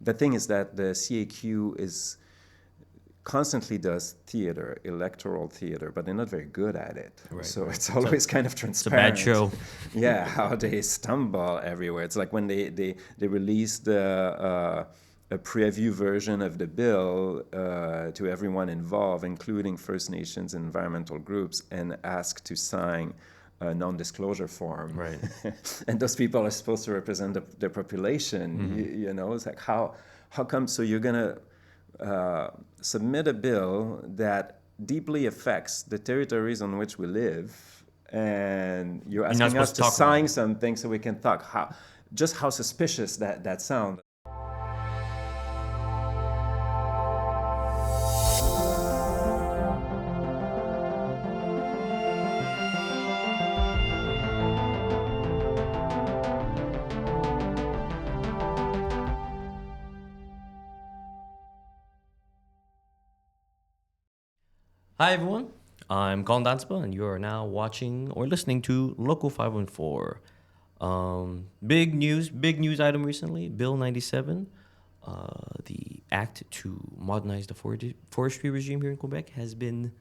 the thing is that the CAQ is constantly does theater, electoral theater, but they're not very good at it. Right, so right. it's always kind of It's a transparent. bad show. Yeah, how they stumble everywhere. It's like when they released a preview version of the bill to everyone involved, including First Nations and environmental groups, and asked to sign a non-disclosure form. Right. And those people are supposed to represent the population. Mm-hmm. You know, it's like how come? So you're gonna submit a bill that deeply affects the territories on which we live, and you're You're not asking us supposed to to talk about sign it. something so we can talk. How suspicious that sounds. Hi everyone, I'm Kalden Dhatsenpa, and you are now watching or listening to Local 514. Big news item recently, Bill 97, the act to modernize the forestry regime here in Quebec has been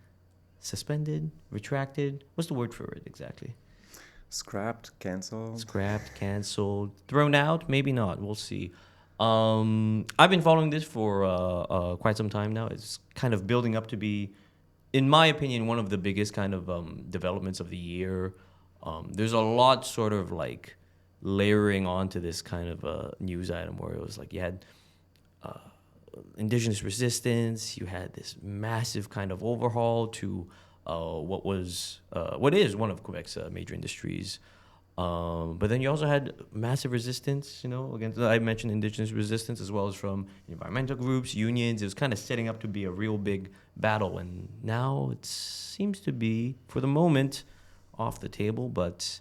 suspended, retracted. What's the word for it exactly? Scrapped, canceled. Scrapped, canceled, thrown out, maybe not. We'll see. I've been following this for quite some time now. It's kind of building up to be, in my opinion, one of the biggest kind of developments of the year. There's a lot sort of like layering onto this kind of news item where it was like you had Indigenous resistance, you had this massive kind of overhaul to what is one of Quebec's major industries. But then you also had massive resistance, against, I mentioned Indigenous resistance as well as from environmental groups, unions. It was kind of setting up to be a real big battle. And now it seems to be, for the moment, off the table, but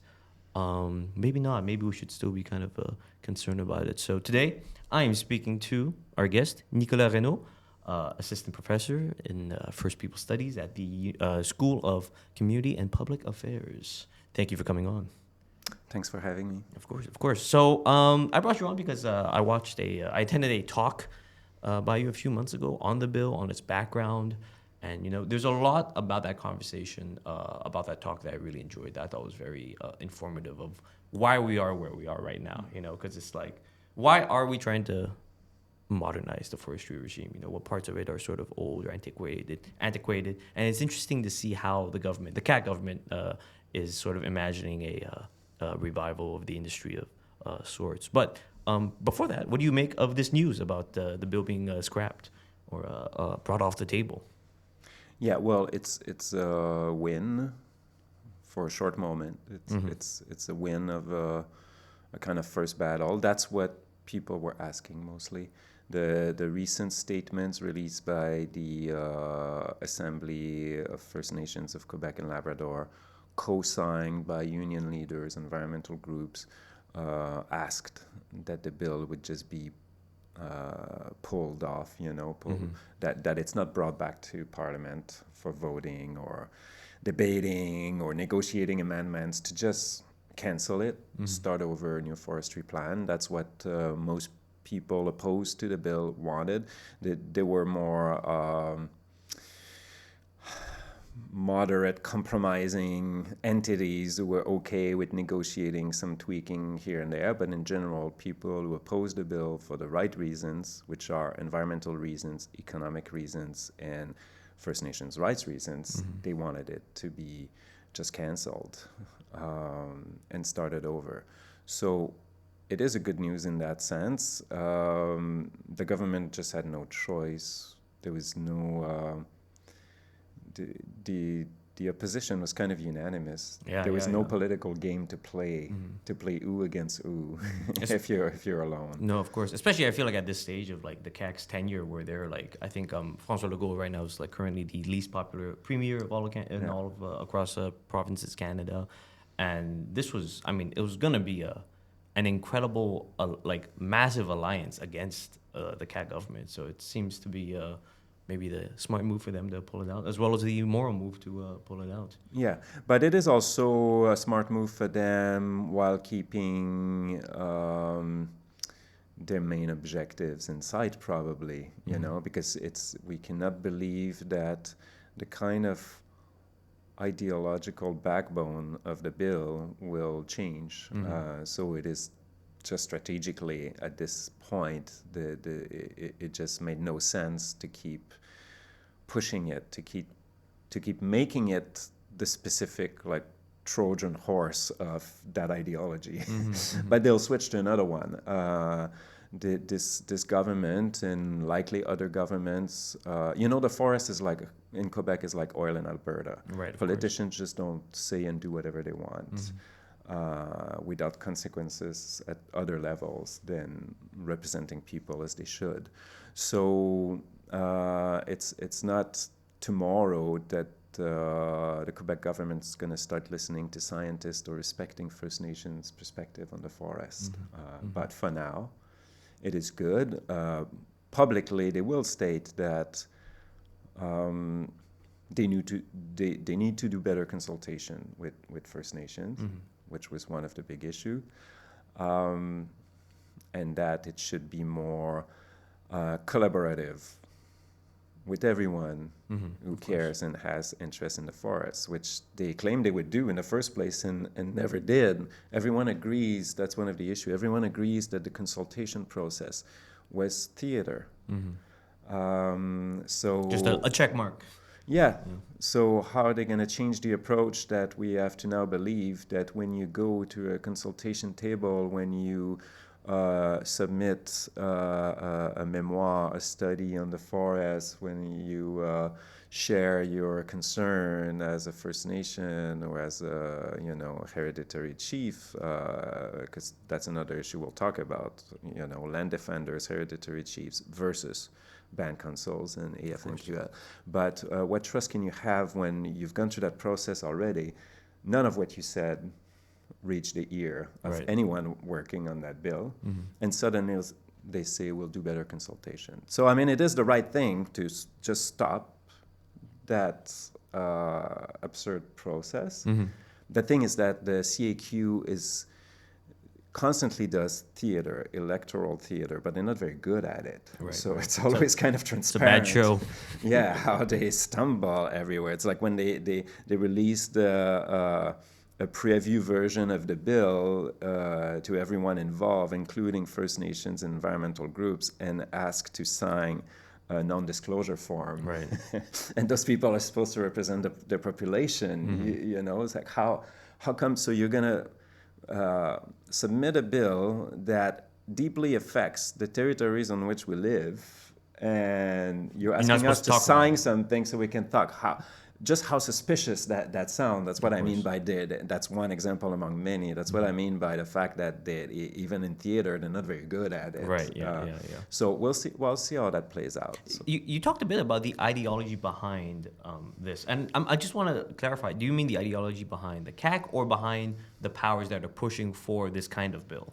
maybe not. Maybe we should still be kind of concerned about it. So today, I am speaking to our guest, Nicolas Renaud, assistant professor in First People Studies at the School of Community and Public Affairs. Thank you for coming on. Thanks for having me. Of course. So I brought you on because I attended a talk by you a few months ago on the bill, on its background. And, there's a lot about that conversation, about that talk that I really enjoyed. That I thought was very informative of why we are where we are right now, because it's like, why are we trying to modernize the forestry regime? What parts of it are sort of old or antiquated. And it's interesting to see how the CAC government, is sort of imagining a revival of the industry of sorts. But before that, what do you make of this news about the bill being scrapped or brought off the table? Yeah, well, it's a win for a short moment. It's a win of a kind of first battle. That's what people were asking mostly. The recent statements released by the Assembly of First Nations of Quebec and Labrador, co-signed by union leaders, environmental groups, asked that the bill would just be pulled off, that it's not brought back to Parliament for voting or debating or negotiating amendments, to just cancel it, start over a new forestry plan. That's what most people opposed to the bill wanted. They were more moderate, compromising entities who were okay with negotiating some tweaking here and there, but in general, people who oppose the bill for the right reasons, which are environmental reasons, economic reasons, and First Nations rights reasons, they wanted it to be just canceled and started over. So it is a good news in that sense. The government just had no choice. There was no... The opposition was kind of unanimous. There was no political game to play who against who if you're alone. No, of course. Especially, I feel like at this stage of like the CAC's tenure, where they're like, I think François Legault right now is like currently the least popular premier of all of across provinces Canada, and this was, it was gonna be an incredible like massive alliance against the CAC government. So it seems to be maybe the smart move for them to pull it out, as well as the moral move to pull it out. Yeah, but it is also a smart move for them while keeping their main objectives in sight, probably, you know, because we cannot believe that the kind of ideological backbone of the bill will change. So it is just strategically at this point, it just made no sense to keep pushing it, to keep making it the specific like Trojan horse of that ideology. But they'll switch to another one. This government and likely other governments, you know, the forest is like in Quebec is like oil in Alberta. Right. Politicians just don't say and do whatever they want without consequences at other levels than representing people as they should. So it's not tomorrow that the Quebec government is going to start listening to scientists or respecting First Nations' perspective on the forest. But for now, it is good. Publicly, they will state that they need to do better consultation with First Nations, which was one of the big issues, and that it should be more collaborative with everyone who cares and has interest in the forest, which they claimed they would do in the first place and never did. Everyone agrees, that's one of the issues, everyone agrees that the consultation process was theater. So Just a check mark. Yeah. So how are they going to change the approach that we have to now believe that when you go to a consultation table, when you submit a memoir, a study on the forest, when you share your concern as a First Nation or as a hereditary chief, because that's another issue we'll talk about, land defenders, hereditary chiefs versus band councils and AFNQL. But what trust can you have when you've gone through that process already? None of what you said reached the ear of anyone working on that bill. And suddenly they say we'll do better consultation. So, I mean, it is the right thing to just stop that absurd process. The thing is that the CAQ constantly does theater, electoral theater, but they're not very good at it. So it's always kind of transparent. It's a bad show. Yeah, how they stumble everywhere. It's like when they released a preview version of the bill to everyone involved, including First Nations and environmental groups, and asked to sign a non-disclosure form. Right. And those people are supposed to represent the population. You know, it's like how come? So you're gonna submit a bill that deeply affects the territories on which we live, and you're asking us to sign something so we can talk. How suspicious that sounds. That's what I mean by that's one example among many. That's what I mean by the fact that even in theater, they're not very good at it. Right, yeah. So we'll see how that plays out. So. You talked a bit about the ideology behind this. And I just want to clarify, do you mean the ideology behind the CAC or behind the powers that are pushing for this kind of bill?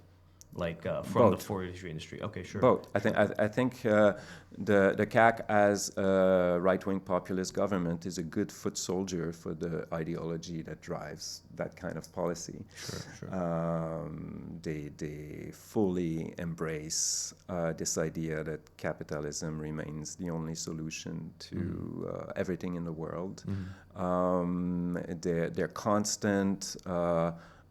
Like from Both. The forestry industry. Okay, sure. Both. I think the CAC as a right-wing populist government is a good foot soldier for the ideology that drives that kind of policy. Sure. They fully embrace this idea that capitalism remains the only solution to everything in the world. Their constant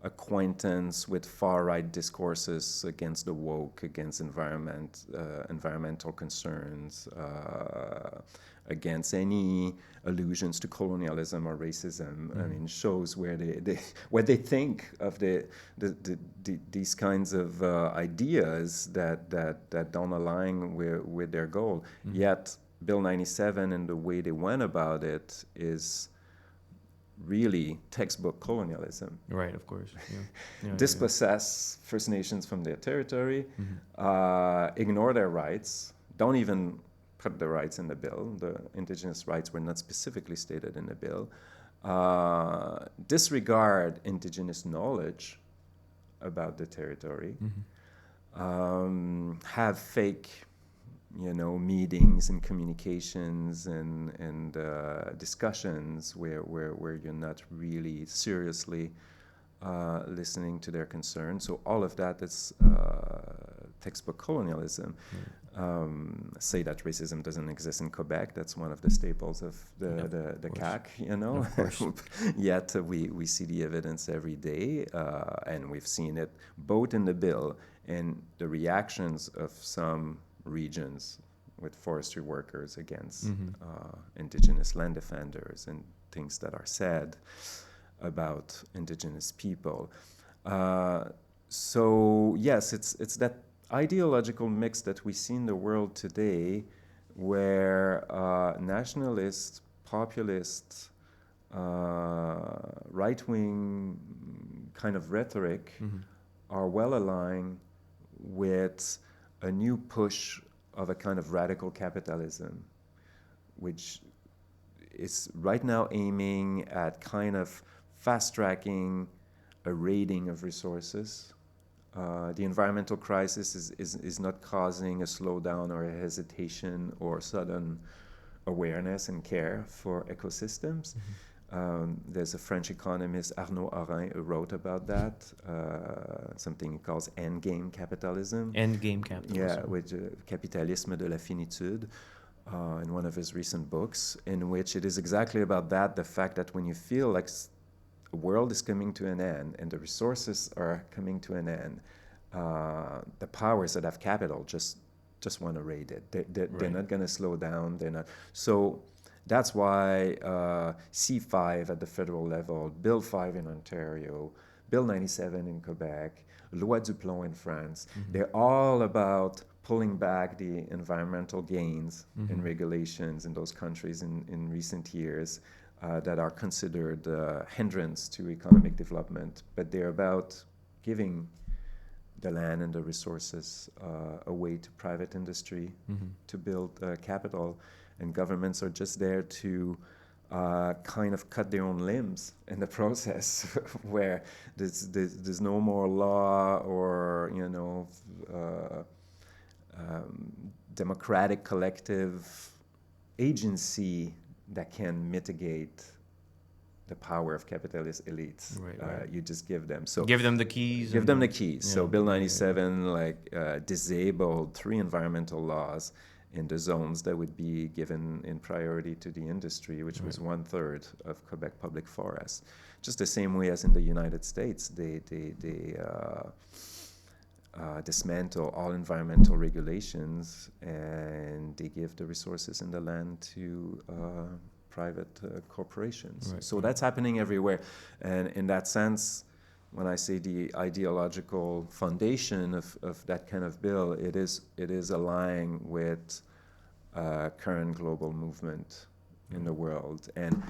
acquaintance with far-right discourses against the woke, against environmental concerns, against any allusions to colonialism or racism. I mean, shows where what they think of these kinds of ideas that don't align with their goal. Yet, Bill 97 and the way they went about it is really textbook colonialism. Right, of course. Yeah. Dispossess First Nations from their territory, ignore their rights, don't even put the rights in the bill. The Indigenous rights were not specifically stated in the bill. Disregard Indigenous knowledge about the territory. Have fake meetings and communications and discussions where you're not really seriously listening to their concerns. So all of that is textbook colonialism. Say that racism doesn't exist in Quebec. That's one of the staples of the CAC, you know. Yet we see the evidence every day, and we've seen it both in the bill and the reactions of some regions with forestry workers against Indigenous land defenders and things that are said about Indigenous people. So yes, it's that ideological mix that we see in the world today, where nationalist, populist, right-wing kind of rhetoric are well aligned with a new push of a kind of radical capitalism, which is right now aiming at kind of fast-tracking a raiding of resources. The environmental crisis is not causing a slowdown or a hesitation or sudden awareness and care for ecosystems. There's a French economist, Arnaud Arin, who wrote about that, something he calls endgame capitalism. Endgame capitalism. Yeah, with Capitalisme de la finitude, in one of his recent books, in which it is exactly about that, the fact that when you feel like the world is coming to an end and the resources are coming to an end, the powers that have capital just want to raid it. They're not going to slow down. They're not. So that's why C5 at the federal level, Bill 5 in Ontario, Bill 97 in Quebec, Loi du Plomb in France, they're all about pulling back the environmental gains and regulations in those countries in recent years that are considered hindrance to economic development, but they're about giving the land and the resources away to private industry to build capital, and governments are just there to kind of cut their own limbs in the process, where there's no more law or democratic collective agency that can mitigate the power of capitalist elites. Right. You just give them. So give them the keys. Give them the keys. Yeah. So Bill 97 disabled 3 environmental laws in the zones that would be given in priority to the industry, which was 1/3 of Quebec public forests. Just the same way as in the United States, they dismantle all environmental regulations and they give the resources in the land to private corporations. Right. So that's happening everywhere. And in that sense, when I say the ideological foundation of that kind of bill, it is aligning with current global movement in the world. And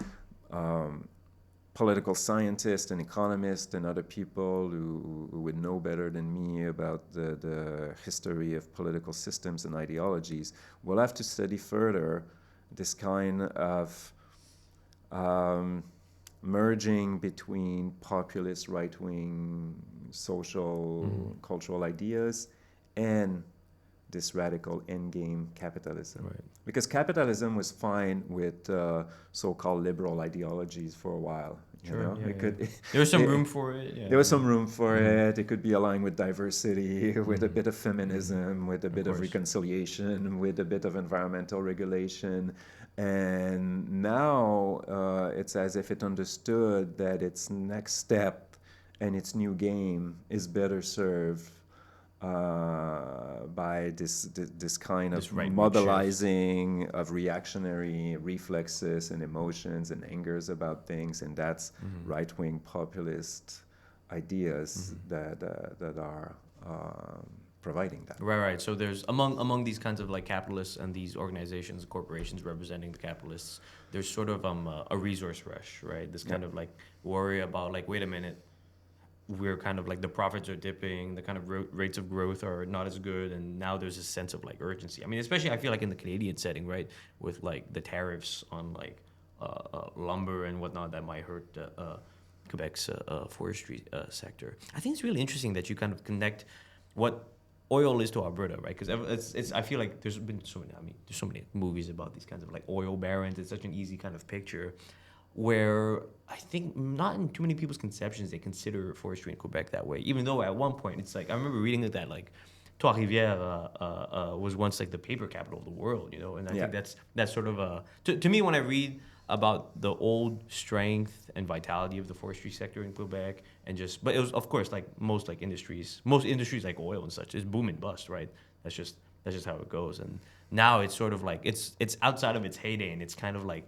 political scientists and economists and other people who would know better than me about the history of political systems and ideologies will have to study further this kind of merging between populist right-wing social cultural ideas and this radical endgame capitalism. Right. Because capitalism was fine with so-called liberal ideologies for a while. Sure, there was some room for it. Yeah. There was some room for it. It could be aligned with diversity, with a bit of feminism, with a bit of reconciliation, with a bit of environmental regulation. And now it's as if it understood that its next step and its new game is better served by this kind of mobilizing of reactionary reflexes and emotions and angers about things, and that's right-wing populist ideas that are providing that. Right. So there's among these kinds of like capitalists and these organizations, corporations representing the capitalists, there's sort of a resource rush, right? This kind of like worry about like, wait a minute, we're kind of like the profits are dipping, the kind of rates of growth are not as good, and now there's a sense of like urgency. I mean, especially I feel like in the Canadian setting, right, with like the tariffs on like lumber and whatnot that might hurt Quebec's forestry sector. I think it's really interesting that you kind of connect what oil is to Alberta, right? Because it's I feel like there's so many movies about these kinds of like oil barons. It's such an easy kind of picture, where I think not in too many people's conceptions they consider forestry in Quebec that way. Even though at one point it's like I remember reading that like Trois-Rivières was once like the paper capital of the world, you know, and I Yeah. think that's sort of a to me when I read about the old strength and vitality of the forestry sector in Quebec and just but it was of course like most industries like oil and such is boom and bust, right? That's just how it goes, and now it's sort of like it's outside of its heyday, and it's kind of like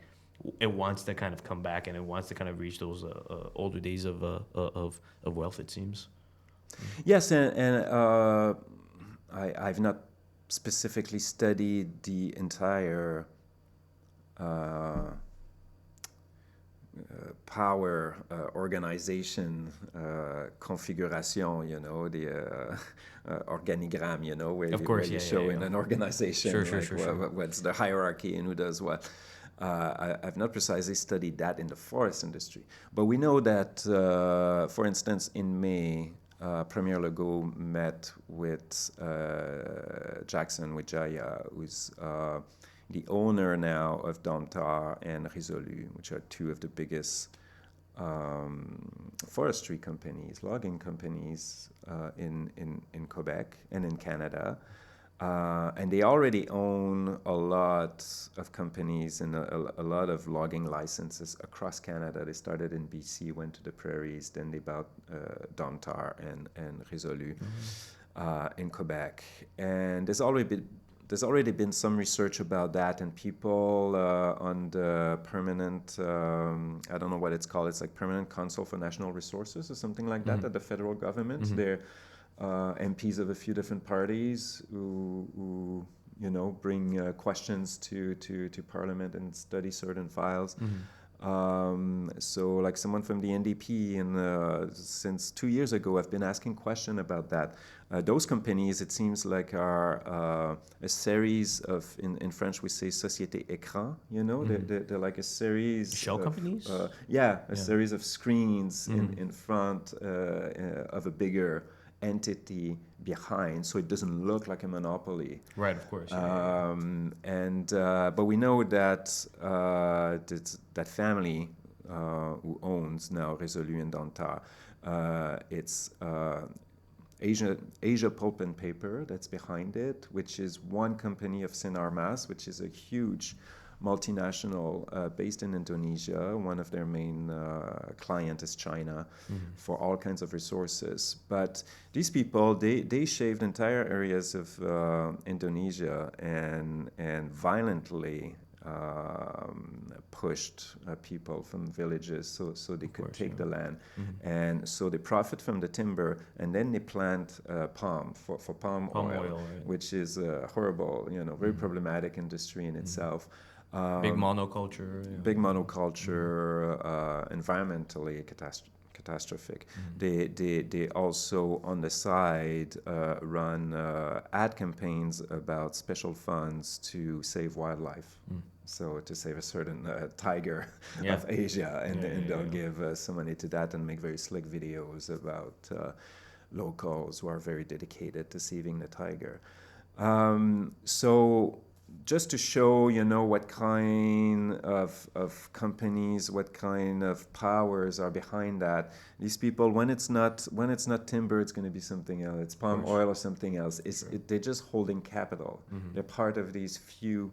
it wants to kind of come back and it wants to kind of reach those older days of wealth, it seems. Yes, and I've not specifically studied the entire power organization configuration, you know, the organigram, you know, Of where course, you yeah, show yeah, in yeah. an organization, Sure, sure, like sure, sure. what's the hierarchy and who does what. I've not precisely studied that in the forest industry, but we know that, for instance, in May, Premier Legault met with Jackson Wijaya, who's the owner now of Dhatsenpa and Renaud, which are two of the biggest forestry companies, logging companies in Quebec and in Canada. And they already own a lot of companies and a lot of logging licenses across Canada. They started in BC, went to the prairies, then they bought Dhatsenpa and Renaud in Quebec. And there's already been some research about that, and people on the permanent, I don't know what it's called, it's like Permanent Council for National Resources or something like that at the federal government. They're MPs of a few different parties who you know, bring questions to Parliament and study certain files. So like someone from the NDP, and since 2 years ago, I've been asking questions about that. Those companies, it seems like, are a series of, in French we say société écran, you know, they're like a series Shell of, companies? series of screens in front of a bigger entity behind, so it doesn't look like a monopoly. Right, of course. And but we know that that family who owns now Renaud and Dhatsenpa, it's Asia Pulp and Paper that's behind it, which is one company of Sinarmas, which is a huge multinational based in Indonesia. One of their main client is China for all kinds of resources. But these people, they shaved entire areas of Indonesia and violently pushed people from villages so they could take the land. And so they profit from the timber, and then they plant palm for palm oil, right. which is a horrible, you know, very problematic industry in itself. Big monoculture. Yeah. Big monoculture, environmentally catastrophic. They also on the side run ad campaigns about special funds to save wildlife. So to save a certain tiger of Asia, and they'll give some money to that and make very slick videos about locals who are very dedicated to saving the tiger. So just to show, you know, what kind of companies, what kind of powers are behind that. These people, when it's not timber, it's going to be something else. It's palm oil or something else. They're just holding capital. They're part of these few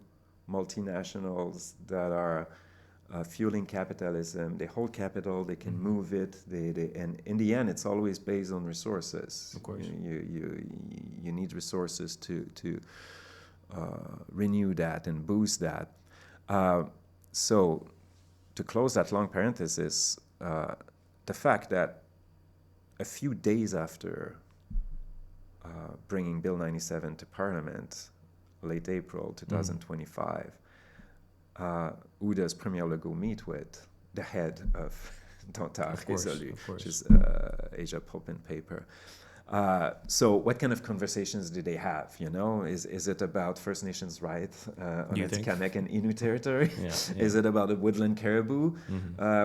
multinationals that are fueling capitalism. They hold capital. They can move it. And in the end, it's always based on resources. Of course, you need resources to renew that and boost that. So to close that long parenthesis, the fact that a few days after bringing Bill 97 to Parliament, late April 2025, who does Premier Legault meet with? The head of Dhatsenpa, Renaud, which is Asia Pulp and Paper. So what kind of conversations do they have, you know? Is it about First Nations rights on its Kamek and Innu territory? Is it about the woodland caribou,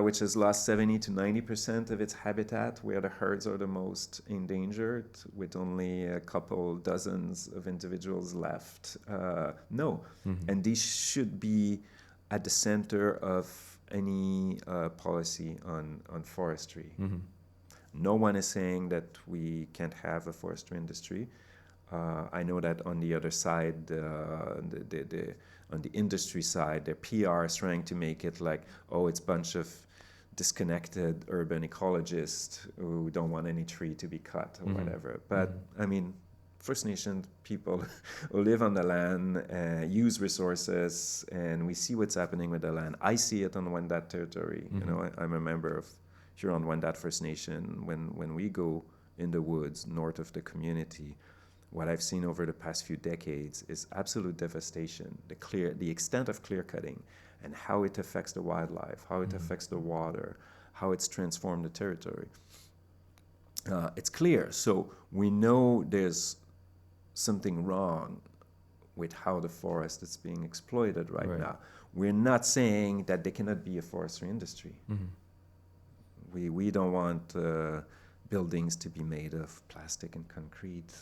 which has lost 70 to 90% of its habitat, where the herds are the most endangered, with only a couple dozens of individuals left? No. And these should be at the center of any policy on forestry. No one is saying that we can't have a forestry industry. I know that on the other side, on the industry side, the PR is trying to make it like, oh, it's a bunch of disconnected urban ecologists who don't want any tree to be cut or whatever. But I mean, First Nation people who live on the land, use resources, and we see what's happening with the land. I see it on Wendat territory. You know, I'm a member of Huron-Wendat First Nation. When we go in the woods north of the community, what I've seen over the past few decades is absolute devastation. The extent of clear cutting and how it affects the wildlife, how it affects the water, how it's transformed the territory. It's clear. So we know there's something wrong with how the forest is being exploited right now. We're not saying that there cannot be a forestry industry. We don't want buildings to be made of plastic and concrete.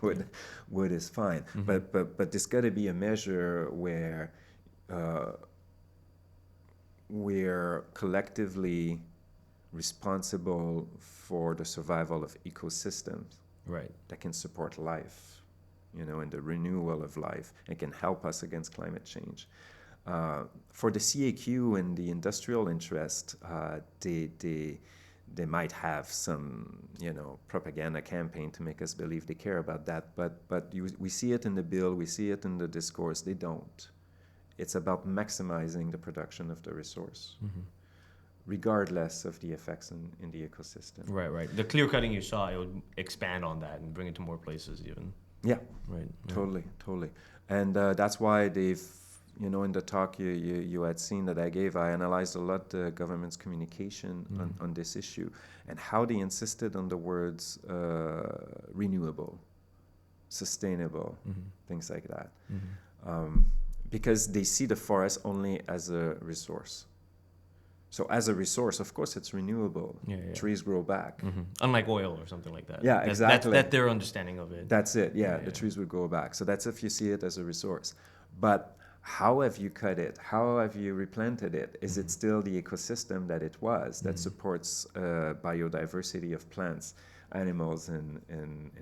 Wood is fine, but there's got to be a measure where we're collectively responsible for the survival of ecosystems that can support life, you know, and the renewal of life, and can help us against climate change. For the CAQ and the industrial interest, they might have some, you know, propaganda campaign to make us believe they care about that, but we see it in the bill, we see it in the discourse. They don't. It's about maximizing the production of the resource, regardless of the effects in the ecosystem. Right. The clear cutting you saw, it would expand on that and bring it to more places even. Yeah. Right. Totally. And that's why they've, you know, in the talk you had seen that I gave, I analyzed a lot the government's communication on this issue and how they insisted on the words renewable, sustainable, things like that. Because they see the forest only as a resource. So as a resource, of course, it's renewable. Trees grow back. Unlike oil or something like that. Yeah, exactly. That's their understanding of it. That's it, the trees would grow back. So that's if you see it as a resource. But how have you cut it? How have you replanted it? Is it still the ecosystem that it was that supports biodiversity of plants, animals, and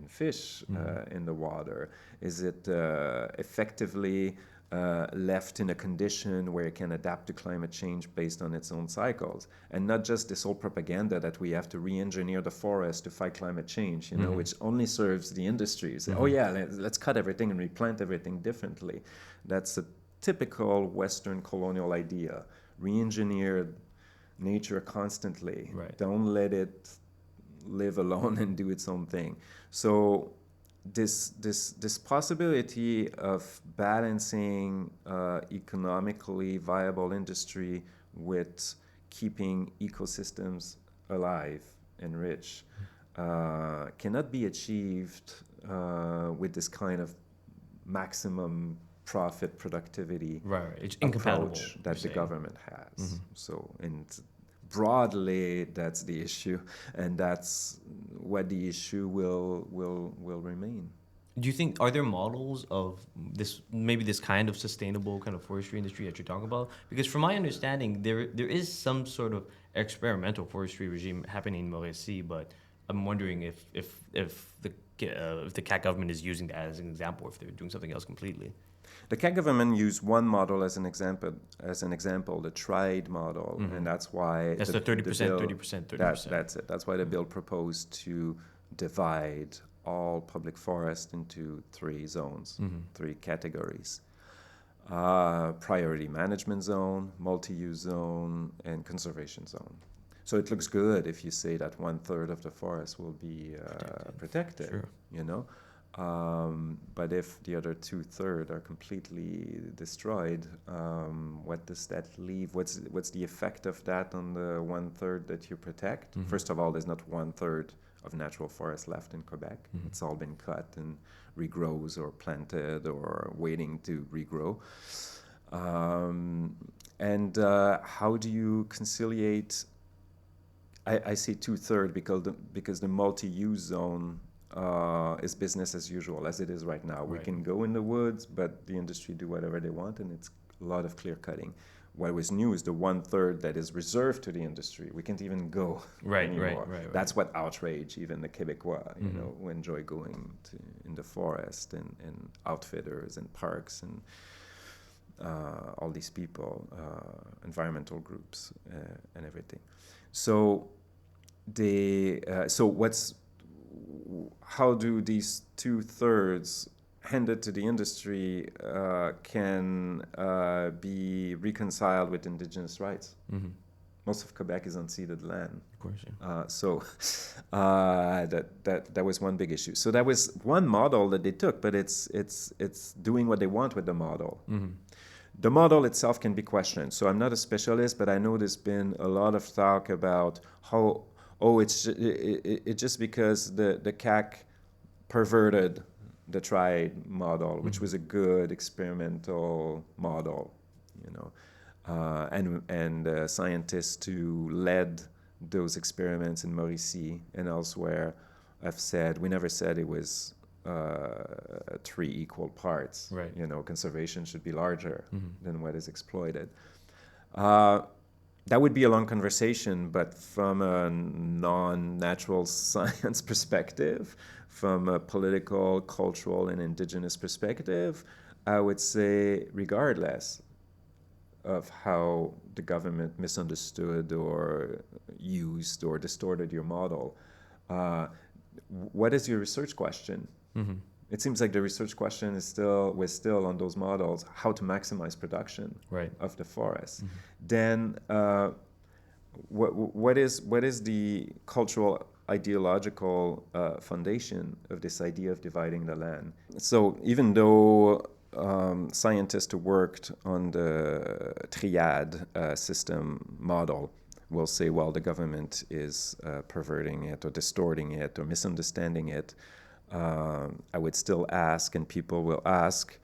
fish in the water? Is it effectively left in a condition where it can adapt to climate change based on its own cycles, and not just this whole propaganda that we have to re-engineer the forest to fight climate change, you know, which only serves the industries. Oh yeah, let's cut everything and replant everything differently. That's a typical Western colonial idea. Re-engineer nature constantly. Don't let it live alone and do its own thing. So this possibility of balancing economically viable industry with keeping ecosystems alive and rich cannot be achieved with this kind of maximum profit productivity It's incompatible that the government has. So, and broadly, that's the issue, and that's what the issue will remain. Do you think, are there models of this, maybe this kind of sustainable kind of forestry industry that you're talking about? Because from my understanding, there is some sort of experimental forestry regime happening in Mauricie, but I'm wondering if the CAC government is using that as an example, or if they're doing something else completely. The CAC government used one model as an example, the TRIDE model, and that's why that's the 30%, 30%, 30%. That's it. That's why the bill proposed to divide all public forest into 3 zones, 3 categories: priority management zone, multi-use zone, and conservation zone. So it looks good if you say that 1/3 of the forest will be protected. Sure. You know. But if the other 2/3 are completely destroyed, what does that leave? What's the effect of that on the 1/3 that you protect? First of all, there's not 1/3 of natural forest left in Quebec. It's all been cut and regrows or planted or waiting to regrow. And how do you conciliate? I say 2/3 because the multi-use zone is business as usual, as it is right now. We can go in the woods, but the industry do whatever they want, and it's a lot of clear cutting. what was new is the 1/3 that is reserved to the industry. We can't even go anymore. Right. That's what outrage even the Québécois, who enjoy going in the forest and outfitters and parks and all these people, environmental groups and everything. So how do these 2/3 handed to the industry can be reconciled with Indigenous rights? Mm-hmm. Most of Quebec is unceded land. Of course, yeah. So that was one big issue. So that was one model that they took, but it's doing what they want with the model. Mm-hmm. The model itself can be questioned. So I'm not a specialist, but I know there's been a lot of talk about how it's just because the CAC perverted the triad model, which was a good experimental model, and scientists who led those experiments in Mauricie and elsewhere have said, we never said it was 3 equal parts. Right. Conservation should be larger than what is exploited. That would be a long conversation, but from a non-natural science perspective, from a political, cultural, and Indigenous perspective, I would say regardless of how the government misunderstood or used or distorted your model, what is your research question? Mm-hmm. It seems like the research question was still on those models, how to maximize production of the forest. Mm-hmm. Then what is the cultural ideological foundation of this idea of dividing the land? So even though scientists who worked on the triad system model will say, well, the government is perverting it or distorting it or misunderstanding it, I would still ask, and people will ask,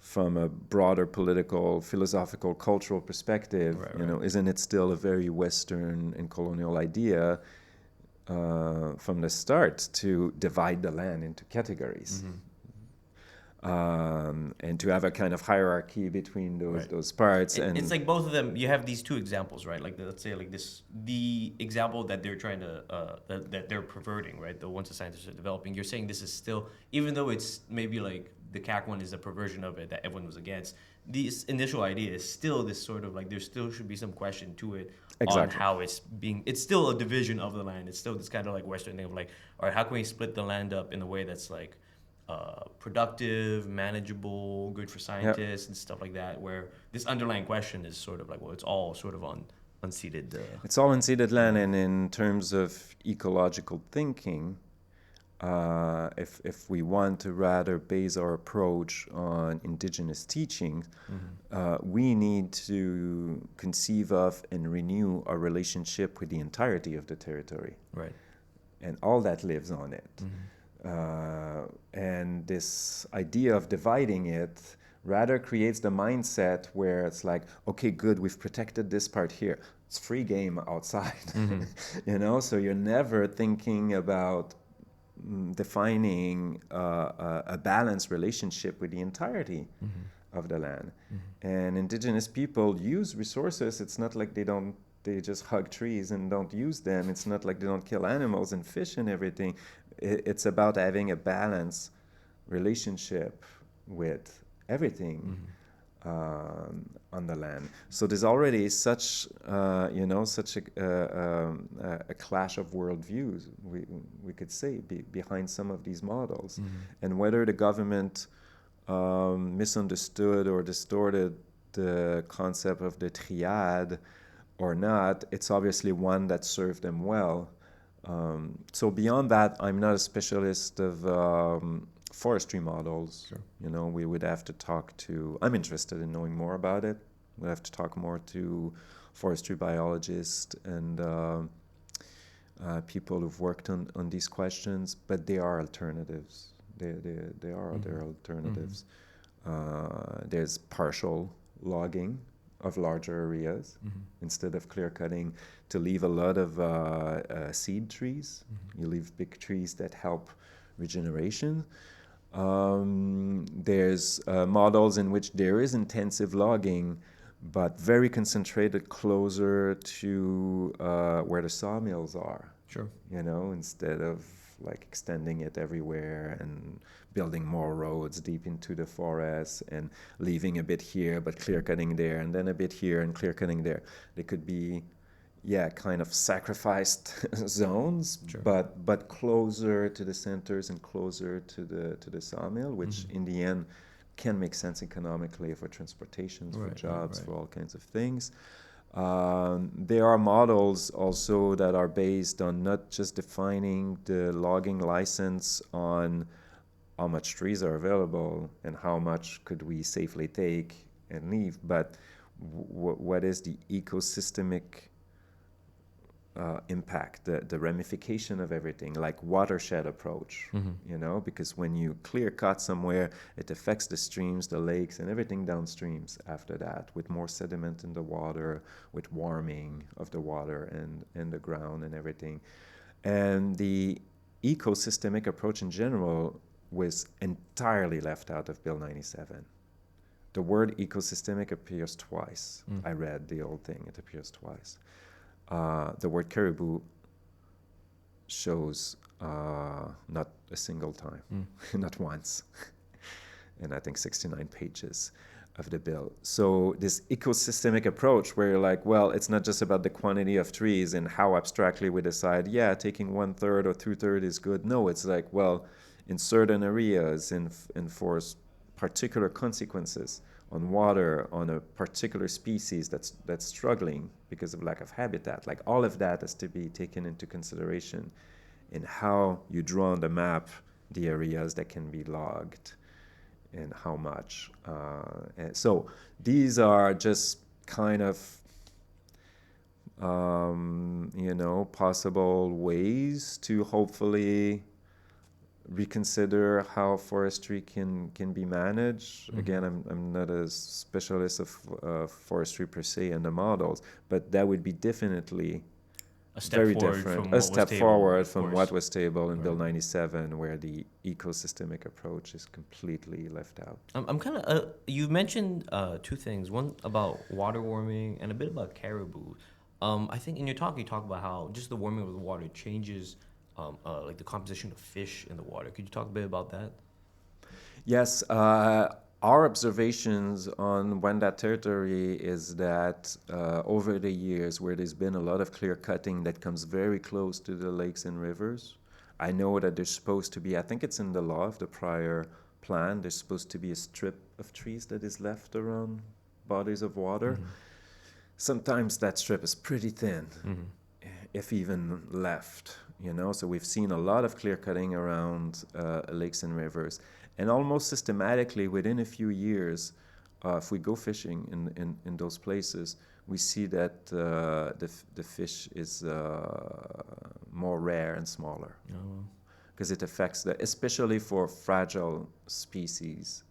from a broader political, philosophical, cultural perspective, isn't it still a very Western and colonial idea from the start to divide the land into categories? Mm-hmm. And to have a kind of hierarchy between those parts. And it's like both of them, you have these two examples, right? Like, let's say like this, the example that they're trying to, that they're perverting, right? The ones the scientists are developing. You're saying this is still, even though it's maybe like the CAC one is a perversion of it that everyone was against, this initial idea is still this sort of like, there still should be some question to it. Exactly. On how it's still a division of the land. It's still this kind of like Western thing of like, all right, how can we split the land up in a way that's like, productive, manageable, good for scientists and stuff like that, where this underlying question is sort of like, well, it's all sort of on unceded. It's all unceded land, and in terms of ecological thinking, if we want to rather base our approach on Indigenous teachings, we need to conceive of and renew our relationship with the entirety of the territory. Right. And all that lives on it. Mm-hmm. And this idea of dividing it rather creates the mindset where it's like, okay, good, we've protected this part here. It's free game outside, mm-hmm. So you're never thinking about defining a balanced relationship with the entirety mm-hmm. of the land. Mm-hmm. And Indigenous people use resources. It's not like they just hug trees and don't use them. It's not like they don't kill animals and fish and everything. It's about having a balanced relationship with everything on the land. So there's already such a clash of worldviews, we could say, behind some of these models. Mm-hmm. And whether the government misunderstood or distorted the concept of the triad or not, it's obviously one that served them well. So beyond that, I'm not a specialist of forestry models. Sure. We would have to talk to, I'm interested in knowing more about it. We'd have to talk more to forestry biologists and people who've worked on these questions, but they are alternatives. They are mm-hmm. other alternatives. Mm-hmm. There's partial logging of larger areas mm-hmm. instead of clear cutting, to leave a lot of seed trees. Mm-hmm. You leave big trees that help regeneration. There's models in which there is intensive logging, but very concentrated closer to where the sawmills are. Sure. Instead of like extending it everywhere and building more roads deep into the forest and leaving a bit here but clear cutting there and then a bit here and clear cutting there. They could be kind of sacrificed zones, Sure. but closer to the centers and closer to the sawmill, which in the end can make sense economically for transportations, for jobs, for all kinds of things. There are models also that are based on not just defining the logging license on how much trees are available and how much could we safely take and leave, but what is the ecosystemic impact, the ramification of everything, like watershed approach, because when you clear cut somewhere, it affects the streams, the lakes, and everything downstreams after that, with more sediment in the water, with warming of the water and the ground and everything. And the ecosystemic approach in general was entirely left out of Bill 97. The word ecosystemic appears twice. I read the whole thing, it appears twice. The word caribou shows not a single time, not once, and I think 69 pages of the bill. So this ecosystemic approach where you're like, well, it's not just about the quantity of trees and how abstractly we decide, taking 1/3 or 2/3 is good. No, it's like, well, in certain areas and for particular consequences on water, on a particular species that's struggling because of lack of habitat. Like all of that has to be taken into consideration in how you draw on the map the areas that can be logged and how much. And so these are just kind of possible ways to hopefully reconsider how forestry can be managed. Again, I'm not a specialist of forestry per se and the models, but that would be definitely a step very forward different. from A what step was forward tabled, from what was tabled in Right. Bill 97, where the ecosystemic approach is completely left out. I'm kind of. You mentioned two things. One about water warming and a bit about caribou. I think in your talk you talk about how just the warming of the water changes, like the composition of fish in the water. Could you talk a bit about that? Yes, our observations on Wendat territory is that over the years, where there's been a lot of clear cutting that comes very close to the lakes and rivers, I know that there's supposed to be, I think it's in the law of the prior plan, there's supposed to be a strip of trees that is left around bodies of water. Sometimes that strip is pretty thin, if even left, So we've seen a lot of clear cutting around lakes and rivers. And almost systematically, within a few years, if we go fishing in those places, we see that the fish is more rare and smaller. Because it affects especially for fragile species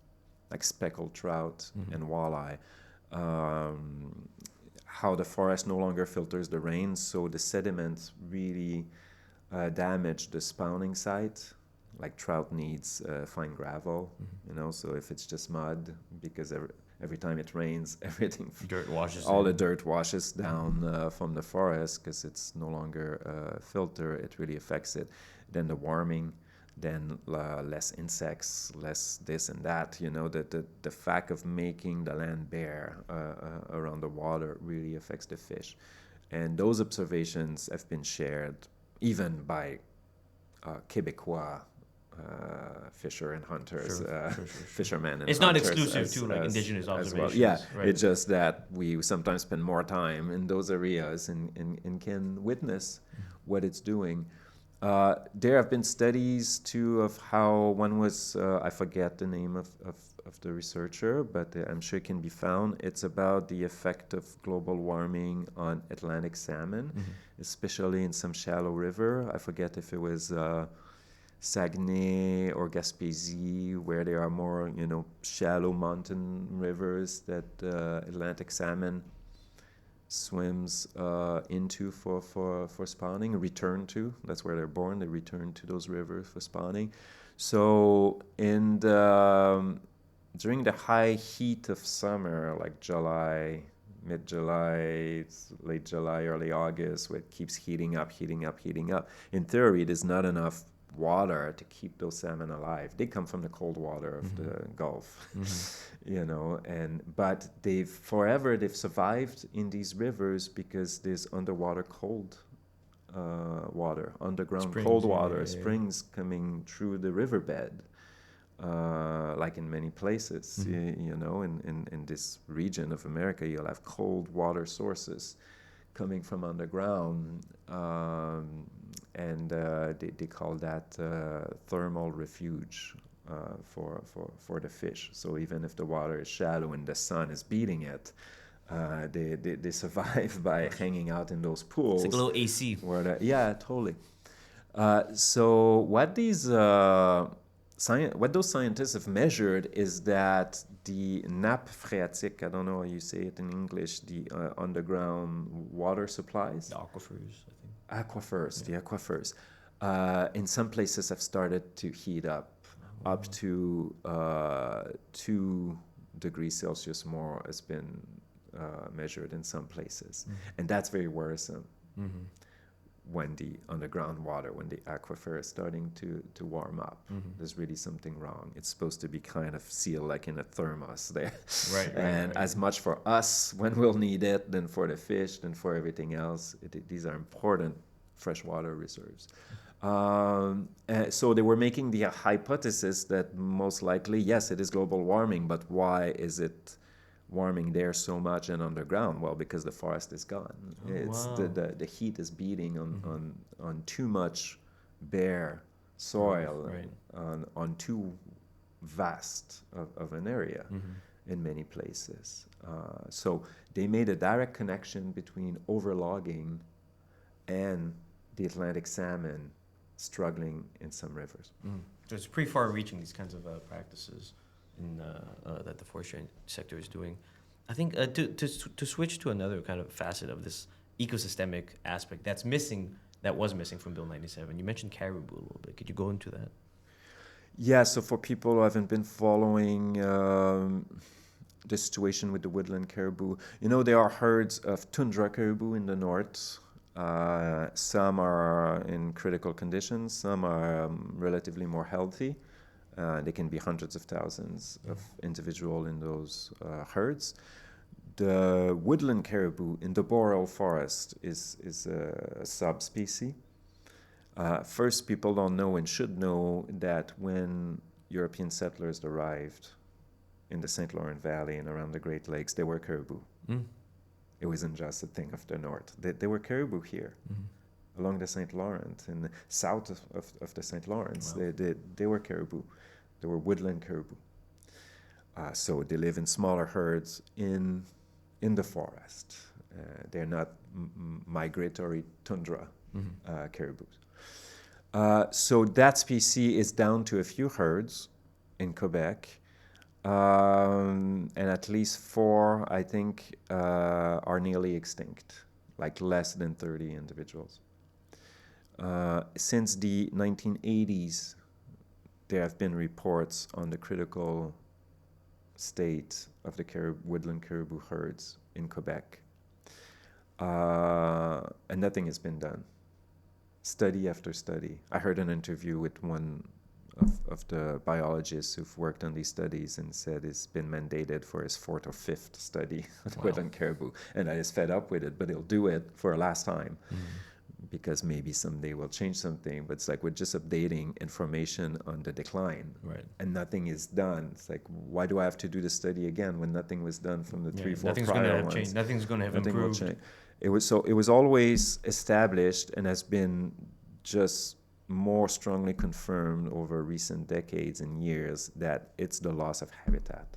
like speckled trout and walleye, how the forest no longer filters the rain, so the sediments really damage the spawning site. Like trout needs fine gravel, so if it's just mud, because every time it rains, everything, all the dirt washes down from the forest because it's no longer filter, it really affects it. Then the warming, then less insects, less this and that, the fact of making the land bare around the water really affects the fish. And those observations have been shared even by Quebecois fisher and hunters, fishermen and it's hunters. It's not exclusive to like indigenous observations. Well. Yeah, right? It's just that we sometimes spend more time in those areas and can witness what it's doing. There have been studies too of how one was, I forget the name of the researcher, but I'm sure it can be found. It's about the effect of global warming on Atlantic salmon, especially in some shallow river. I forget if it was Saguenay or Gaspésie, where there are more, shallow mountain rivers that Atlantic salmon swims into for spawning, return to. That's where they're born. They return to those rivers for spawning. So during the high heat of summer, like July, mid-July, it's late July, early August, where it keeps heating up, heating up, heating up. In theory, there's not enough water to keep those salmon alive. They come from the cold water of the Gulf, you know, but they've survived in these rivers because there's underwater cold water, underground Springs, cold water, yeah. springs coming through the riverbed. Like in many places, you know, in this region of America, you'll have cold water sources coming from underground, and they call that thermal refuge for the fish. So even if the water is shallow and the sun is beating it, they survive by hanging out in those pools. It's like a little AC. Yeah, totally. So what what those scientists have measured is that the nappe phréatique, I don't know how you say it in English, the underground water supplies. The aquifers, I think. The aquifers. In some places have started to heat up to 2 degrees Celsius more has been measured in some places. And that's very worrisome. When the underground water, when the aquifer is starting to warm up, there's really something wrong. It's supposed to be kind of sealed like in a thermos there. Right. As much for us when we'll need it, than for the fish, than for everything else. These are important freshwater reserves. So they were making the hypothesis that most likely, yes, it is global warming, but why is it warming there so much and underground? Well, because the forest is gone. The heat is beating on too much bare soil, on too vast of an area in many places. So they made a direct connection between overlogging and the Atlantic salmon struggling in some rivers. So it's pretty far-reaching, these kinds of practices that the forestry sector is doing. I think to switch to another kind of facet of this ecosystemic aspect that was missing from Bill 97. You mentioned caribou a little bit. Could you go into that? Yeah, so for people who haven't been following the situation with the woodland caribou, you know, there are herds of tundra caribou in the north. Some are in critical conditions, some are relatively more healthy. They can be hundreds of thousands of individuals in those herds. The woodland caribou in the boreal forest is a subspecies. First, people don't know and should know that when European settlers arrived in the St. Lawrence Valley and around the Great Lakes, there were caribou. It wasn't just a thing of the north. There were caribou here, along the St. Lawrence, in the south of the St. Lawrence. Wow. They were caribou. They were woodland caribou. So they live in smaller herds in the forest. They're not migratory tundra caribou. So that species is down to a few herds in Quebec. And at least 4, I think, are nearly extinct, like less than 30 individuals. Since the 1980s, there have been reports on the critical state of the woodland caribou herds in Quebec. And nothing has been done. Study after study. I heard an interview with one of the biologists who've worked on these studies and said it's been mandated for his 4th or 5th study of woodland caribou. And I was fed up with it, but he'll do it for a last time. Because maybe someday we'll change something, but it's like we're just updating information on the decline, and nothing is done. It's like, why do I have to do the study again when nothing was done from the 3-4 prior ones? Changed. Nothing's going to have improved. It was always established and has been just more strongly confirmed over recent decades and years that it's the loss of habitat.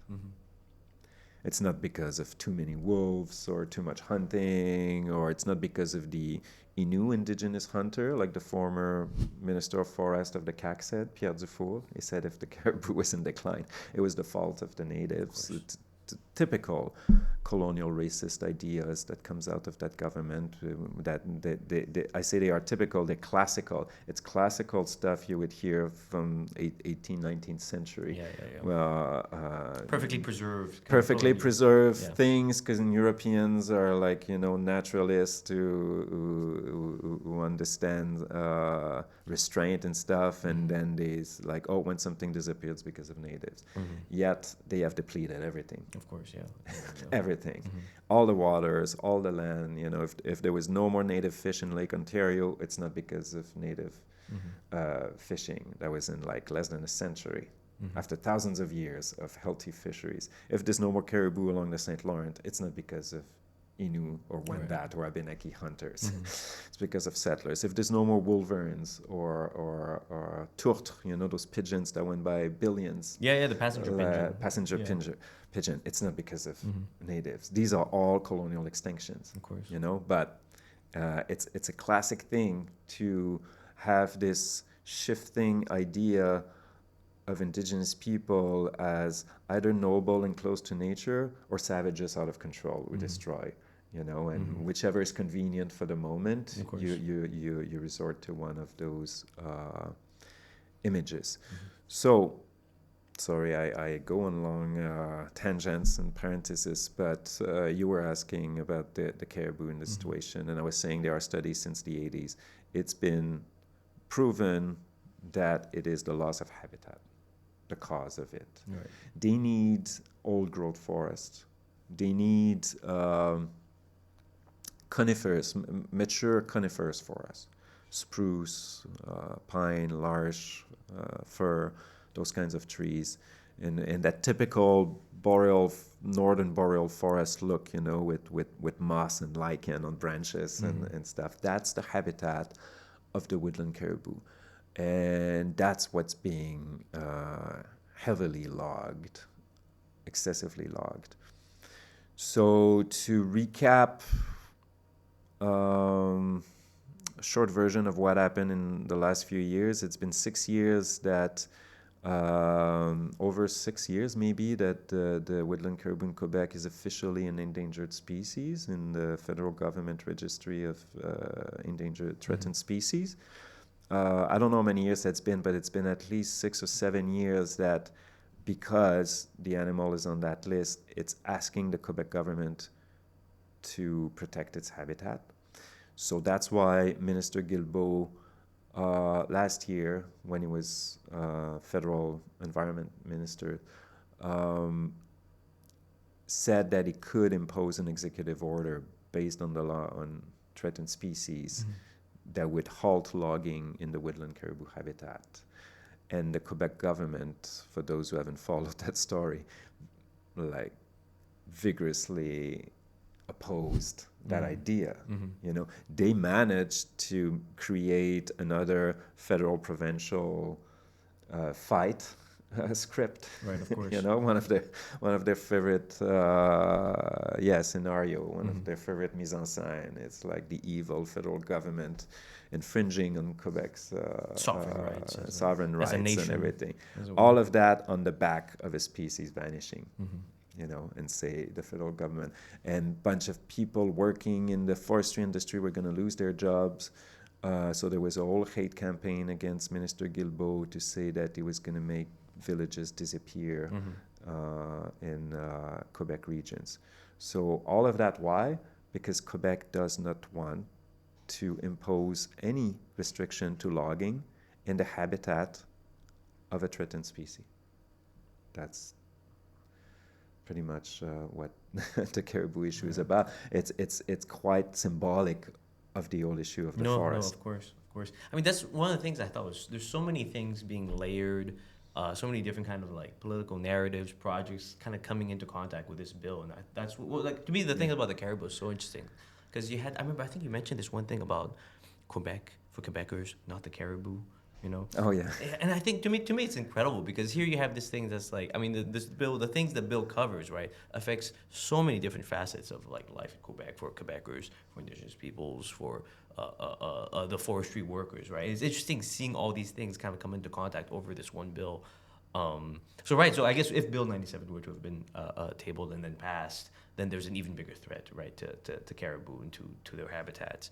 It's not because of too many wolves or too much hunting, or it's not because of the Innu indigenous hunter, like the former Minister of Forest of the CAQ said, Pierre Dufour. He said if the caribou was in decline, it was the fault of the natives typical colonial racist ideas that comes out of that government. I say they are typical, they're classical. It's classical stuff you would hear from 18th, 19th century. Perfectly preserved. Perfectly preserved Yeah. things, because Europeans are like, naturalists who understand restraint and stuff, and then there's like, oh, when something disappears because of natives. Yet they have depleted everything. Of course, yeah. Everything. All the waters, all the land. If there was no more native fish in Lake Ontario, it's not because of native fishing. That was in like less than a century. After thousands of years of healthy fisheries. If there's no more caribou along the St. Lawrence, it's not because of Innu or Wendat or Abenaki hunters. It's because of settlers. If there's no more wolverines or tourtres, those pigeons that went by billions. Yeah, the passenger pigeon. Passenger pigeon. It's not because of natives. These are all colonial extinctions. Of course. But it's a classic thing to have this shifting idea of Indigenous people as either noble and close to nature or savages out of control who destroy, and whichever is convenient for the moment, you resort to one of those images. So, sorry, I go on long tangents and parentheses, but you were asking about the caribou in the situation, and I was saying there are studies since the 80s. It's been proven that it is the loss of habitat, the cause of it. Right. They need old growth forests. They need conifers, mature conifers forests, spruce, pine, larch, fir, those kinds of trees, and that typical northern boreal forest look, with moss and lichen on branches and stuff. That's the habitat of the woodland caribou. And that's what's being heavily logged, excessively logged. So to recap, a short version of what happened in the last few years, it's been 6 years that, over 6 years maybe, that the woodland caribou in Quebec is officially an endangered species in the federal government registry of endangered threatened species. I don't know how many years that's been, but it's been at least 6 or 7 years that, because the animal is on that list, it's asking the Quebec government to protect its habitat. So that's why Minister Guilbeault, last year, when he was federal environment minister, said that he could impose an executive order based on the law on threatened species that would halt logging in the woodland caribou habitat. And the Quebec government, for those who haven't followed that story, vigorously opposed that idea. They managed to create another federal provincial fight script. Right, of course. One of their favorite scenario, one of their favorite mise en scène. It's like the evil federal government infringing on Quebec's sovereign rights and everything. All of that on the back of a species vanishing. And say the federal government and bunch of people working in the forestry industry were going to lose their jobs. So there was a whole hate campaign against Minister Guilbeault to say that he was going to make villages disappear in Quebec regions. So all of that, why? Because Quebec does not want to impose any restriction to logging in the habitat of a threatened species. That's pretty much what the caribou issue is about. It's quite symbolic of the whole issue of the forest. No, of course. I mean, that's one of the things I thought was there's so many things being layered, so many different kind of like political narratives, projects kind of coming into contact with this bill, and that's to me the thing about the caribou is so interesting, because I think you mentioned this one thing about Quebec for Quebecers, not the caribou. Oh yeah. And I think to me it's incredible, because here you have this thing that's like, I mean, this bill, the things the bill covers, right, affects so many different facets of like life in Quebec for Quebecers, for Indigenous peoples, for the forestry workers, right? It's interesting seeing all these things kind of come into contact over this one bill. So I guess if Bill 97 were to have been tabled and then passed, then there's an even bigger threat, right, to caribou and to their habitats.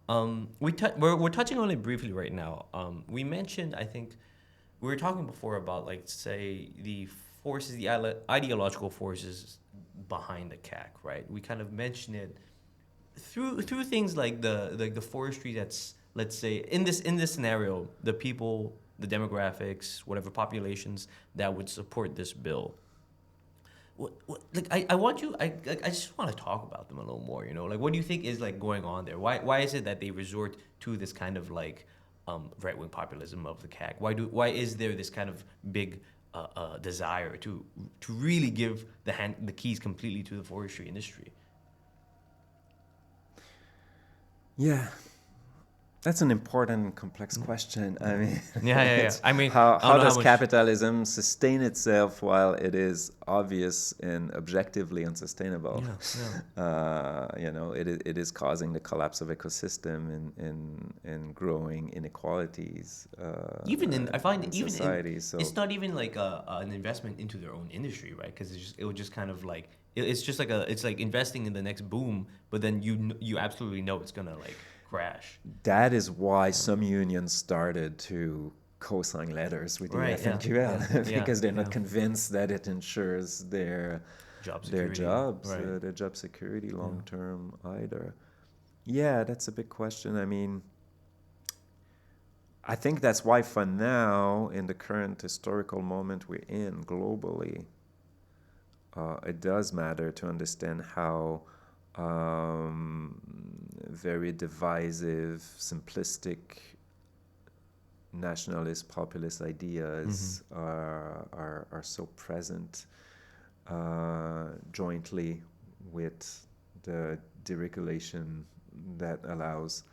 We're touching on it briefly right now. We mentioned, I think, we were talking before about, like, say, the forces, the ideological forces behind the CAC, right? We kind of mentioned it through things like the forestry that's, let's say, in this scenario, the people, the demographics, whatever populations that would support this bill. Like, I want you, I just want to talk about them a little more, like, what do you think is, like, going on there? Why is it that they resort to this kind of, like, right wing populism of the CAC? Why is there this kind of big desire to really give the keys completely to the forestry industry? Yeah, that's an important, complex question. I mean, Yeah. I mean, how I don't know does how much. capitalism sustain itself while it is obvious and objectively unsustainable? It is causing the collapse of ecosystem and growing inequalities. I find in even society. So it's not even like an investment into their own industry, right? Because it would just kind of like it's just like it's like investing in the next boom, but then you absolutely know it's gonna, like, crash. that is why some unions started to co-sign letters with the Right. Yeah. FNQL Yeah. because they're not Yeah. convinced that it ensures their Job security. Right. their job security long term either. Yeah, that's a big question. I mean, I think that's why for now, in the current historical moment we're in globally, it does matter to understand how very divisive, simplistic, nationalist, populist ideas are so present jointly with the deregulation that allows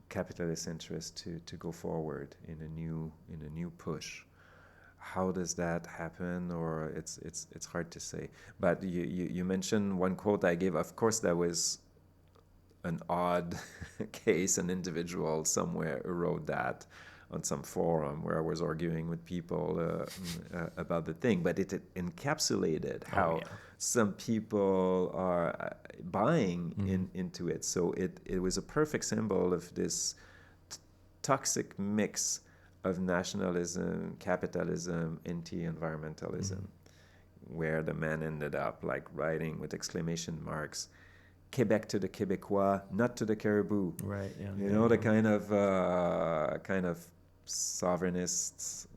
capitalist interests to go forward in a new push. How does that happen? Or it's hard to say. But you mentioned one quote I gave. Of course, that was an odd case. An individual somewhere wrote that on some forum where I was arguing with people about the thing. But it encapsulated how some people are buying into it. So it was a perfect symbol of this toxic mix of nationalism, capitalism, anti-environmentalism, where the man ended up, like, writing with exclamation marks, Quebec to the Québécois, not to the caribou. Right. Yeah. The kind of sovereignist,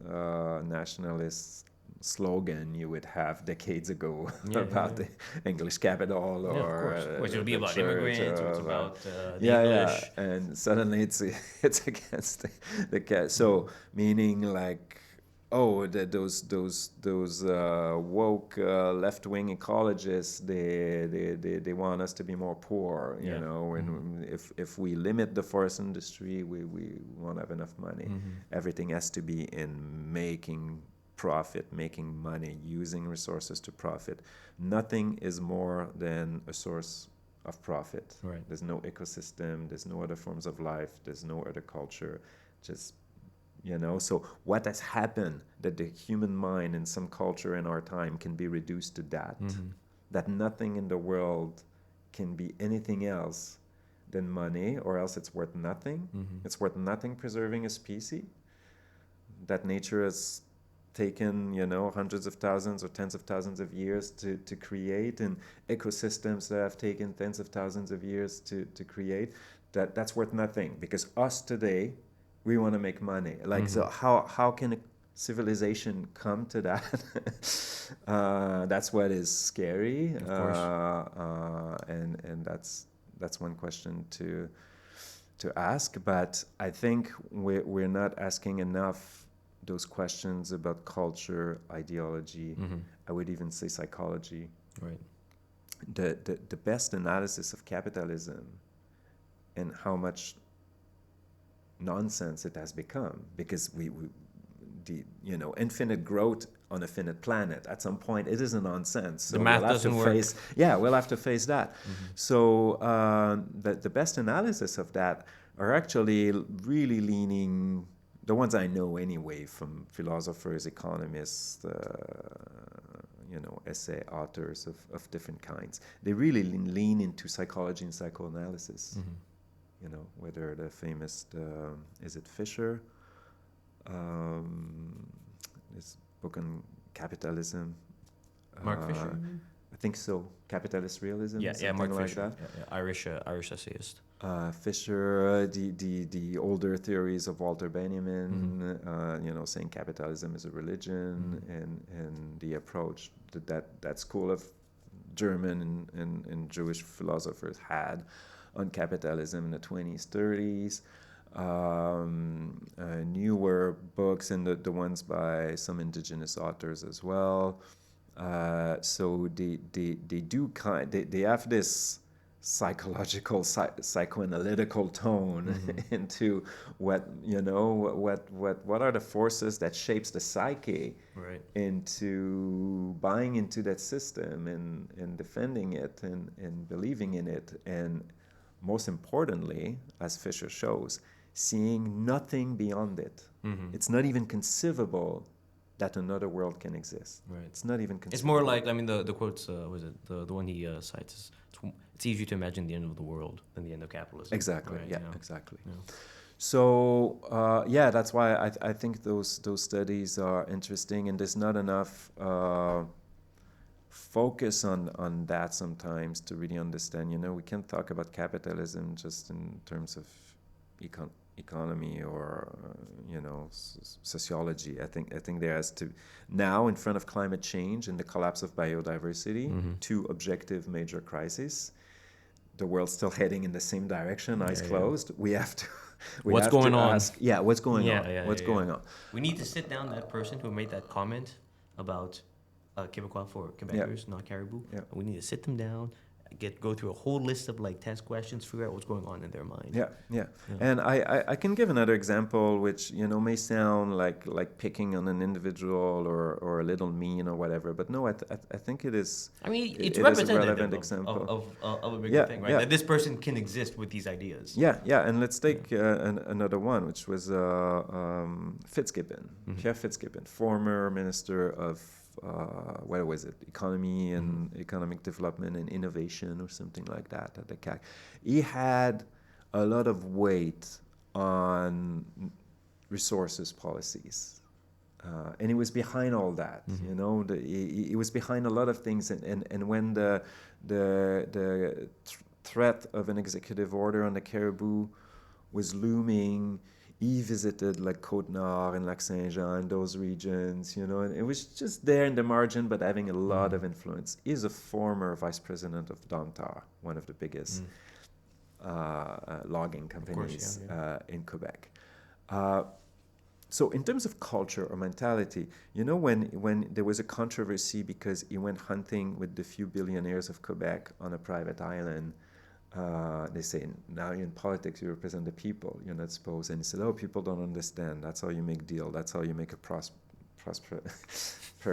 nationalist slogan you would have decades ago about the English capital or of course. Which would be about church, immigrants, or it's about the English. and suddenly it's against the cat. So meaning, like, those woke left-wing ecologists, they want us to be more poor, and if we limit the forest industry, we won't have enough money. Everything has to be in making profit, making money, using resources to profit. Nothing is more than a source of profit. Right. There's no ecosystem, there's no other forms of life, there's no other culture. Just, so what has happened that the human mind in some culture in our time can be reduced to that, that nothing in the world can be anything else than money, or else it's worth nothing. It's worth nothing preserving a species that nature has taken, hundreds of thousands or tens of thousands of years to create, and ecosystems that have taken tens of thousands of years to create. That's worth nothing, because us today, we want to make money. Like, so how can a civilization come to that? That's what is scary. Of course. And that's one question to ask. But I think we're not asking enough those questions about culture, ideology. I would even say psychology. Right. The best analysis of capitalism and how much nonsense it has become, because infinite growth on a finite planet, at some point it is a nonsense. So the math doesn't work. We'll have to face that. So the best analysis of that are actually really leaning the ones I know anyway, from philosophers, economists, essay authors of different kinds, they really lean into psychology and psychoanalysis. Whether the famous, is it Fisher? This book on capitalism. Mark Fisher? I think so. Capitalist realism. Yeah, Mark like Fisher. that. Irish essayist. Fisher, the older theories of Walter Benjamin, saying capitalism is a religion, and the approach that school of German and Jewish philosophers had on capitalism in the 20s, 30s. Newer books, and the ones by some Indigenous authors as well. So they have this psychological, psychoanalytical tone into what are the forces that shapes the psyche, right, into buying into that system and defending it and believing in it, and most importantly, as Fisher shows, seeing nothing beyond it. It's not even conceivable that another world can exist. Right. It's not even conceivable. It's more like, the quotes, was it the one he cites is, it's easier to imagine the end of the world than the end of capitalism. Exactly, right? Exactly. Yeah. So, that's why I think those studies are interesting, and there's not enough focus on that sometimes to really understand. We can't talk about capitalism just in terms of economy or sociology. I think there has to, now in front of climate change and the collapse of biodiversity, two objective major crises, the world's still heading in the same direction, eyes closed. We have to what's going on? Ask, what's going on? What's going on? We need to sit down that person who made that comment about Quebecois for Quebecers, not caribou. Yeah. We need to sit them down, go through a whole list of test questions, figure out what's going on in their mind. Yeah. And I can give another example, which may sound like picking on an individual or a little mean or whatever, but no, I think it is. I mean, it's a representative relevant example of a bigger thing, right? That this person can exist with these ideas. Yeah, and let's take another one, which was Fitzgibbon, Pierre Fitzgibbon, former minister of what was it? Economy and economic development and innovation or something like that at the CAC. He had a lot of weight on resources policies. And he was behind all that, he was behind a lot of things. And when the threat of an executive order on the caribou was looming, he visited Côte-Nord and Lac-Saint-Jean and those regions, and it was just there in the margin, but having a lot of influence. He's a former vice president of Domtar, one of the biggest logging companies in Quebec. So in terms of culture or mentality, when there was a controversy because he went hunting with the few billionaires of Quebec on a private island, they say, now in politics you represent the people, you're not supposed. And he said, people don't understand. That's how you make deal. That's how you make a prosperous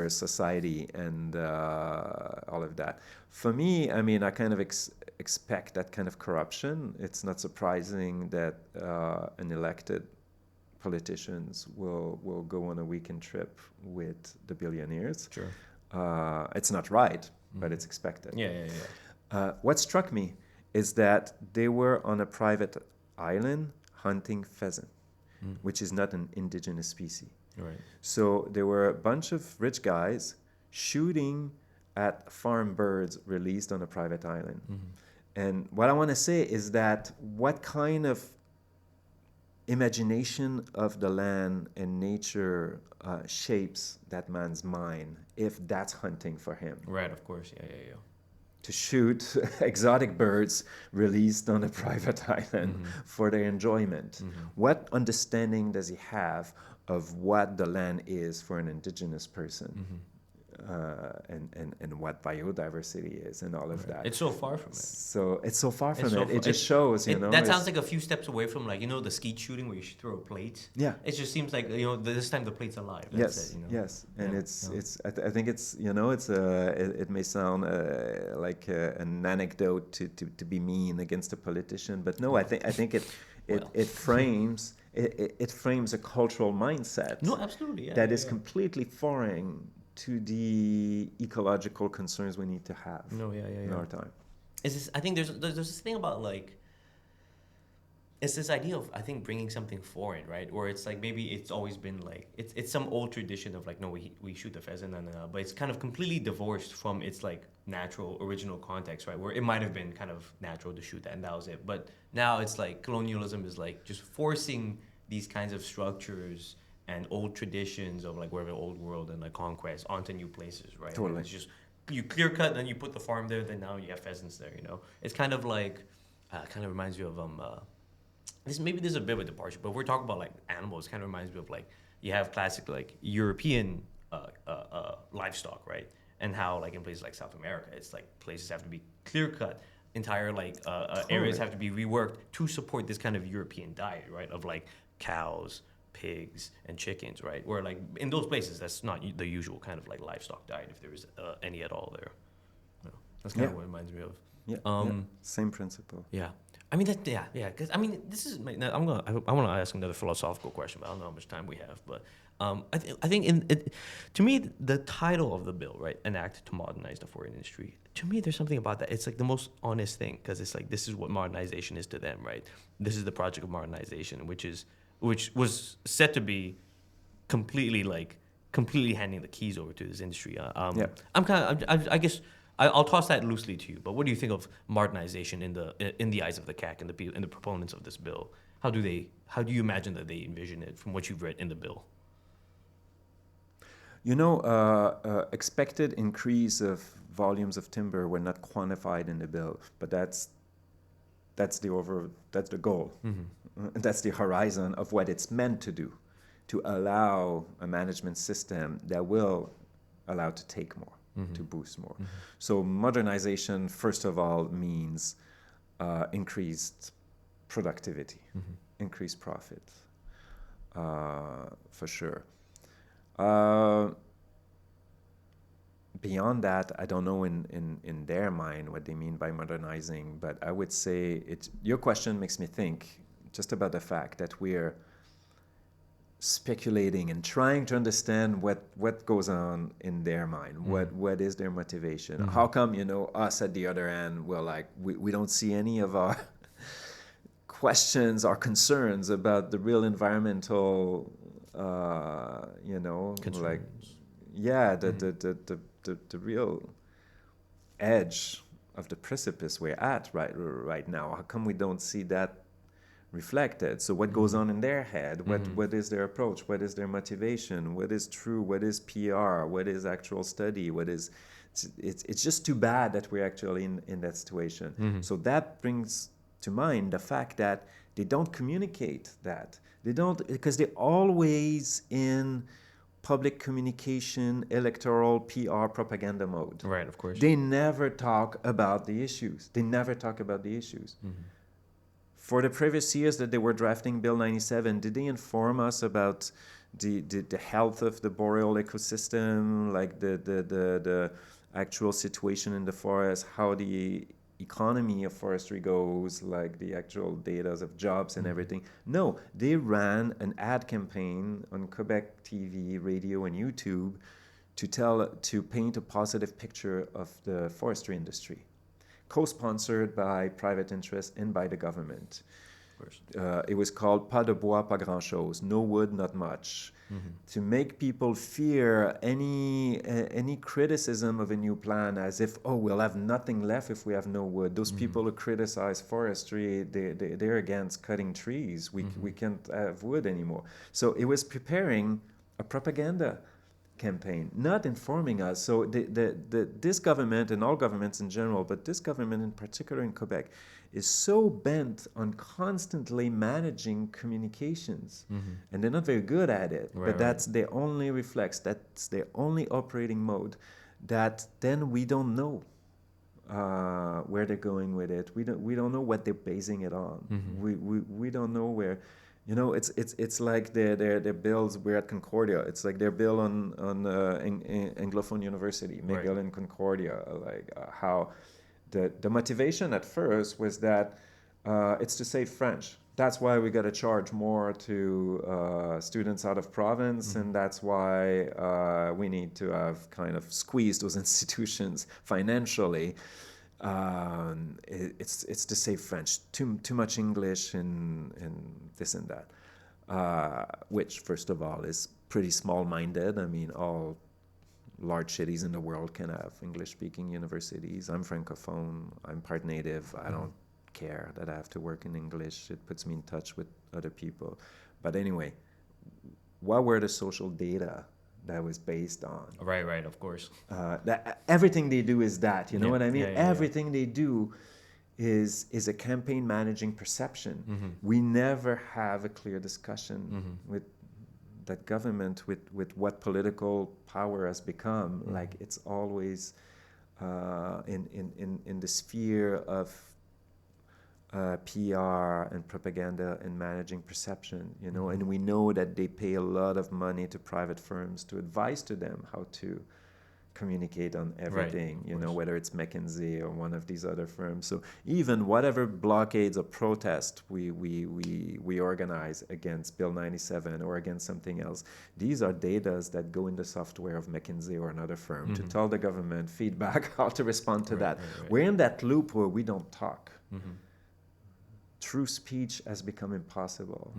society and all of that. For me, I kind of expect that kind of corruption. It's not surprising that an elected politicians will go on a weekend trip with the billionaires. Sure. It's not right, but it's expected. Yeah. What struck me is that they were on a private island hunting pheasant, which is not an indigenous species. Right. So there were a bunch of rich guys shooting at farm birds released on a private island. And what I want to say is that what kind of imagination of the land and nature shapes that man's mind if that's hunting for him. Right, of course. Yeah. To shoot exotic birds released on a private island for their enjoyment. What understanding does he have of what the land is for an indigenous person? And what biodiversity is and all of that. It's so far from it. So it's so far from it. It just shows, That sounds like a few steps away from the skeet shooting where you throw a plate. Yeah. It just seems like this time the plate's alive. Yes. And I think it's it may sound like an anecdote to be mean against a politician, but no, I think it frames it frames a cultural mindset No, absolutely. Yeah, that yeah, is yeah. completely foreign to the ecological concerns we need to have No, yeah, yeah, in yeah. our time. Is this? I think there's this thing about like it's this idea of I think bringing something foreign, right? Where it's like maybe it's always been like it's some old tradition of like no we shoot the pheasant and but it's kind of completely divorced from its like natural original context, right? Where it might have been kind of natural to shoot that and that was it, but now it's like colonialism is like just forcing these kinds of structures and old traditions of like wherever old world and like conquest onto new places, right? And Totally. it's just you clear cut, then you put the farm there, then now you have pheasants there. You know, it's kind of like kind of reminds you of this is a bit of a departure, but we're talking about like animals. Kind of reminds me of like you have classic like European livestock, right? And how like in places like South America, it's like places have to be clear cut, entire like areas Totally. have to be reworked to support this kind of European diet, right? Of like cows, pigs, and chickens, right? Where like in those places, that's not the usual kind of like livestock diet, if there is any at all there. You know, that's kind Yeah. of what it reminds me of. Yeah. Um, Same principle. yeah. I mean that yeah because I mean this is I want to ask another philosophical question, but I don't know how much time we have. But I think in it, to me the title of the bill, right, an act to modernize the forest industry. To me, there's something about that. It's like the most honest thing because it's like this is what modernization is to them, right? This is the project of modernization, which was set to be completely handing the keys over to this industry. Yeah. I'm kind of I guess I'll toss that loosely to you. But what do you think of modernization in the eyes of the CAC and the proponents of this bill? How do you imagine that they envision it from what you've read in the bill? You know, expected increase of volumes of timber were not quantified in the bill, but that's the goal. That's the horizon of what it's meant to do, to allow a management system that will allow to take more, to boost more. So modernization, first of all, means increased productivity, increased profit, for sure. Beyond that, I don't know in their mind what they mean by modernizing, but I would say your question makes me think just about the fact that we're speculating and trying to understand what goes on in their mind, what is their motivation. How come, us at the other end, well, like we don't see any of our questions or concerns about the real environmental Concerns. like the real edge of the precipice we're at right now. How come we don't see that reflected? So what goes on in their head? What is their approach? What is their motivation? What is true? What is PR? What is actual study? It's just too bad that we're actually in that situation. So that brings to mind the fact that they don't communicate that. They don't, because they're always in public communication, electoral, PR, propaganda mode. Right, of course. They never talk about the issues. For the previous years that they were drafting Bill 97, did they inform us about the health of the boreal ecosystem, like the actual situation in the forest, how the economy of forestry goes, like the actual data of jobs and everything? No, they ran an ad campaign on Quebec TV, radio, and YouTube to paint a positive picture of the forestry industry, co-sponsored by private interests and by the government. It was called Pas de bois, pas grand-chose, no wood, not much, to make people fear any criticism of a new plan as if, oh, we'll have nothing left if we have no wood. Those people who criticize forestry, they're against cutting trees. We can't have wood anymore. So it was preparing a propaganda campaign, not informing us. So this government, and all governments in general, but this government in particular in Quebec, is so bent on constantly managing communications, and they're not very good at it. Right, but that's their only reflex. That's their only operating mode. That then we don't know where they're going with it. We don't know what they're basing it on. We don't know where. It's like their bills. We're at Concordia. It's like their bill on Anglophone University, McGill and Concordia. Like how the motivation at first was that it's to save French. that's why we got to charge more to students out of province, and that's why we need to have kind of squeezed those institutions financially. It's to say French, too much English and this and that, which first of all is pretty small-minded. I mean, all large cities in the world can have English-speaking universities. I'm francophone. I'm part native. I don't care that I have to work in English. It puts me in touch with other people. But anyway, what were the social data that was based on? Right, of course. Everything they do is that, you know what I mean? Yeah. Everything they do is a campaign managing perception. We never have a clear discussion with that government, with what political power has become. Like, it's always in the sphere of PR and propaganda and managing perception, you know, and we know that they pay a lot of money to private firms to advise to them how to communicate on everything, you know, whether it's McKinsey or one of these other firms. So even whatever blockades or protest we organize against Bill 97 or against something else, these are data that go in the software of McKinsey or another firm to tell the government feedback how to respond to that. We're in that loop where we don't talk. True speech has become impossible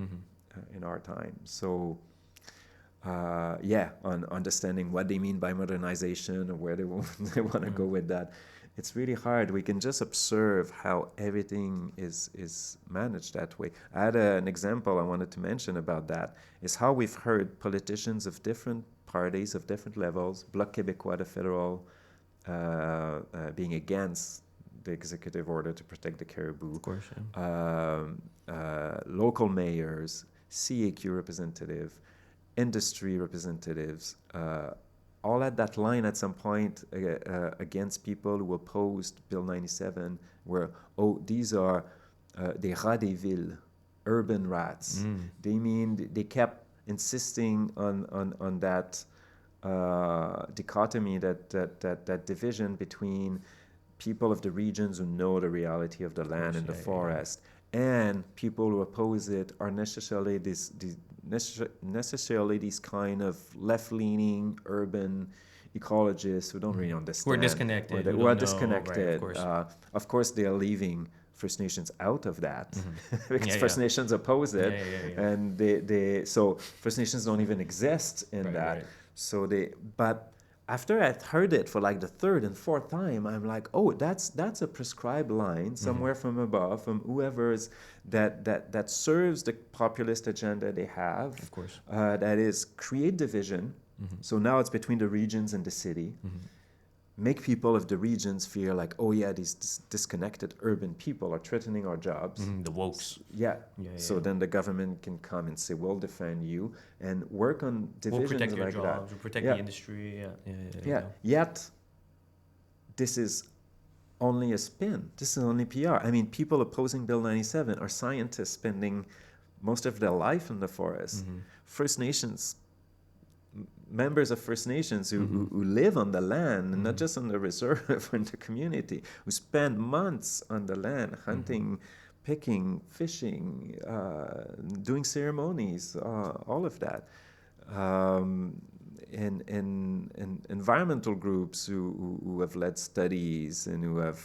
in our time. So on understanding what they mean by modernization or where they want to go with that, it's really hard. We can just observe how everything is managed that way. I had an example I wanted to mention about that, is how we've heard politicians of different parties, of different levels, Bloc Québécois, the federal, being against the executive order to protect the caribou. Of course, yeah. Local mayors, CAQ representative, industry representatives, all at that line at some point against people who opposed Bill 97, where, these are des rats des villes, urban rats. They kept insisting on that dichotomy, that division between people of the regions who know the reality of the land and the forest, and people who oppose it are necessarily these kind of left-leaning urban ecologists who don't really understand. Who are disconnected. Who are disconnected. Right, of course, they are leaving First Nations out of that because First Nations oppose it, and so First Nations don't even exist in that. Right. So but after I heard it for like the third and fourth time, I'm like, that's a prescribed line somewhere from above, from whoever's that serves the populist agenda they have. Of course. That is, create division. So now it's between the regions and the city. Make people of the regions feel like, these disconnected urban people are threatening our jobs. The wokes. So then the government can come and say, we'll defend you, and work on divisions we'll protect your like jobs, that. We'll protect the industry. Yet, this is only a spin. This is only PR. I mean, people opposing Bill 97 are scientists spending most of their life in the forest. First Nations, members of First Nations who live on the land, and not just on the reserve or in the community, who spend months on the land hunting, picking, fishing, doing ceremonies, all of that. In environmental groups who have led studies and who have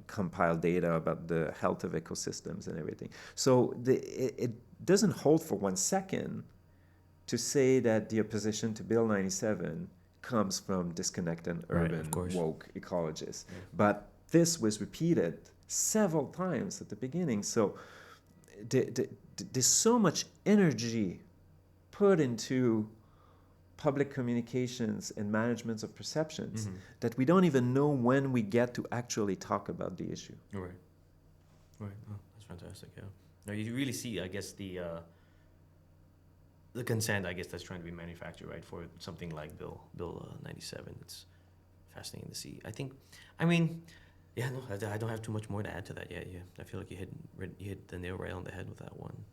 compiled data about the health of ecosystems and everything. So it doesn't hold for 1 second to say that the opposition to Bill 97 comes from disconnected urban woke ecologists. But this was repeated several times at the beginning. So there's so much energy put into public communications and management of perceptions that we don't even know when we get to actually talk about the issue. Right. Oh, that's fantastic, yeah. Now you really see, I guess, the consent, I guess, that's trying to be manufactured, right, for something like Bill 97. It's fascinating to see. I don't have too much more to add to that. Yeah. I feel like you hit the nail right on the head with that one.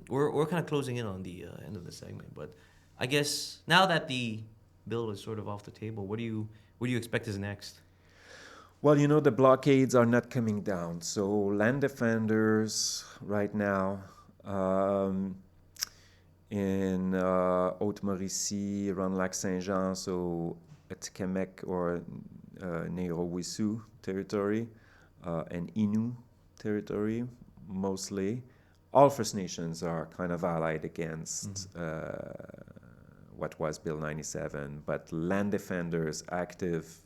We're kind of closing in on the end of the segment, but I guess now that the bill is sort of off the table, what do you expect is next? Well, the blockades are not coming down. So land defenders right now in Haute-Mauricie, around Lac Saint-Jean, so at Quebec or Nero-Wissou territory, and Innu territory mostly. All First Nations are kind of allied against what was Bill 97, but land defenders, active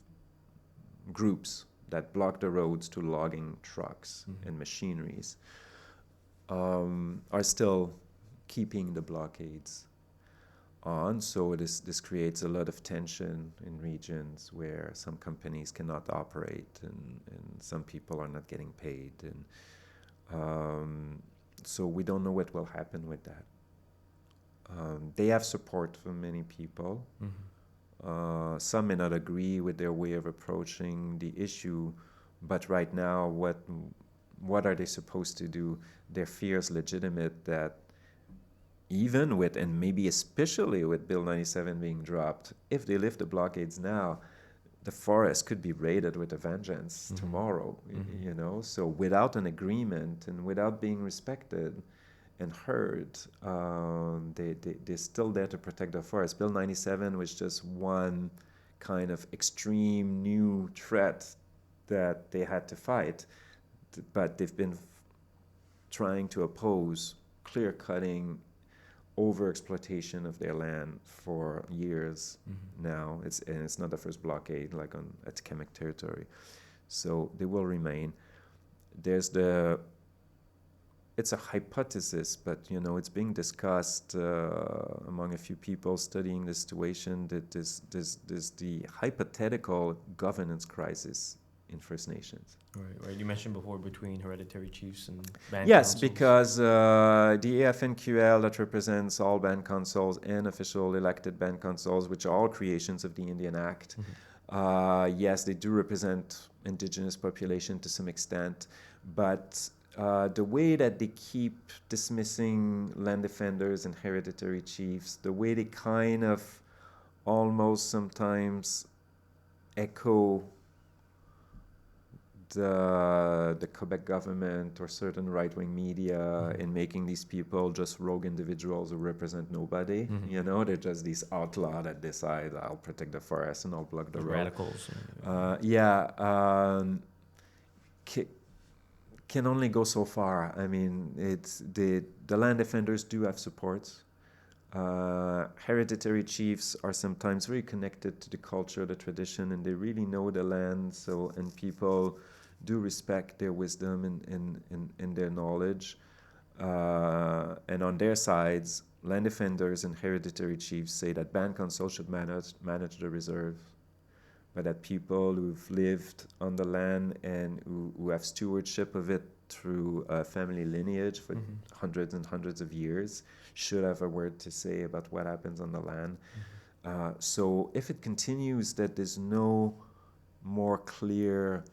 groups that block the roads to logging trucks and machineries are still keeping the blockades on. So this creates a lot of tension in regions where some companies cannot operate and some people are not getting paid. And so we don't know what will happen with that. They have support from many people. Some may not agree with their way of approaching the issue, but right now, what are they supposed to do? Their fear is legitimate that even with, and maybe especially with Bill 97 being dropped, if they lift the blockades now, the forest could be raided with a vengeance tomorrow, So without an agreement and without being respected and heard, they're still there to protect the forest. Bill 97 was just one kind of extreme new threat that they had to fight, but they've been trying to oppose clear-cutting over-exploitation of their land for years now. It's not the first blockade like at Quebec territory, so they will remain. It's a hypothesis, but it's being discussed among a few people studying the situation that there's the hypothetical governance crisis in First Nations. Right. You mentioned before between hereditary chiefs and band Yes, councils. because the AFNQL that represents all band councils and official elected band councils, which are all creations of the Indian Act, yes, they do represent Indigenous population to some extent, but the way that they keep dismissing land defenders and hereditary chiefs, the way they kind of almost sometimes echo the Quebec government or certain right-wing media in making these people just rogue individuals who represent nobody. They're just these outlaws that decide, I'll protect the forest and I'll block the road. Radicals. Can only go so far. I mean, it's the land defenders do have support. Hereditary chiefs are sometimes very connected to the culture, the tradition, and they really know the land. And people do respect their wisdom and their knowledge. And on their sides, land defenders and hereditary chiefs say that band council should manage the reserve, but that people who've lived on the land and who have stewardship of it through a family lineage for hundreds and hundreds of years should have a word to say about what happens on the land. So if it continues that there's no more clear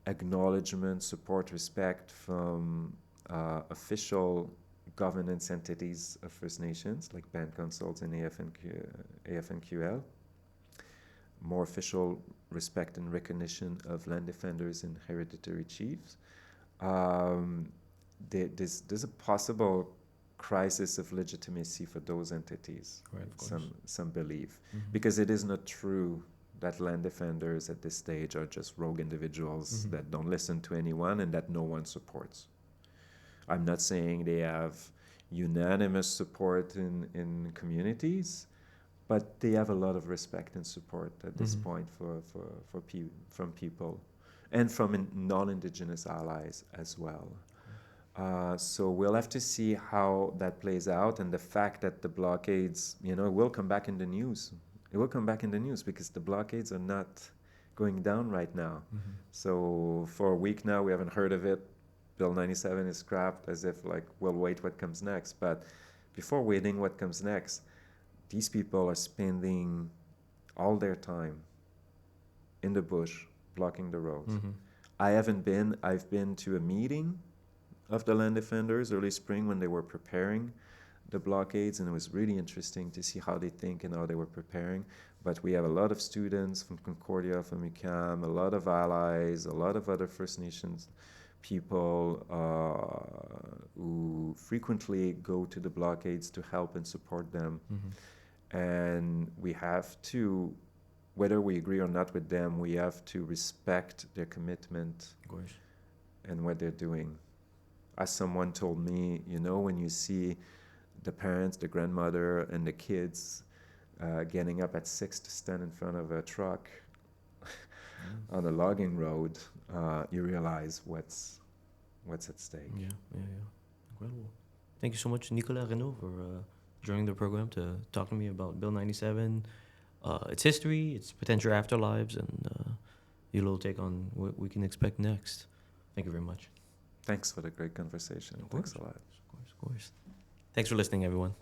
acknowledgement, support, respect from official governance entities of First Nations, like band councils and AFNQL, more official respect and recognition of land defenders and hereditary chiefs, there's a possible crisis of legitimacy for those entities. Right, Some believe, because it is not true that land defenders at this stage are just rogue individuals that don't listen to anyone and that no one supports. I'm not saying they have unanimous support in communities, but they have a lot of respect and support at this point from people and from non-Indigenous allies as well. So we'll have to see how that plays out, and the fact that the blockades, will come back in the news. It will come back in the news because the blockades are not going down right now. So for a week now, we haven't heard of it. Bill 97 is scrapped as if we'll wait what comes next. But before waiting what comes next, these people are spending all their time in the bush blocking the roads. I've been to a meeting of the land defenders early spring when they were preparing the blockades, and it was really interesting to see how they think and how they were preparing. But we have a lot of students from Concordia, from UQAM, a lot of allies, a lot of other First Nations people who frequently go to the blockades to help and support them. And we have to, whether we agree or not with them, we have to respect their commitment and what they're doing. As someone told me, you know, when you see the parents, the grandmother, and the kids getting up at 6 to stand in front of a truck on a logging road, you realize what's at stake. Yeah. Incredible. Thank you so much, Nicolas Renaud, for joining the program to talk to me about Bill 97, its history, its potential afterlives, and your little take on what we can expect next. Thank you very much. Thanks for the great conversation. Thanks a lot. Of course. Thanks for listening, everyone.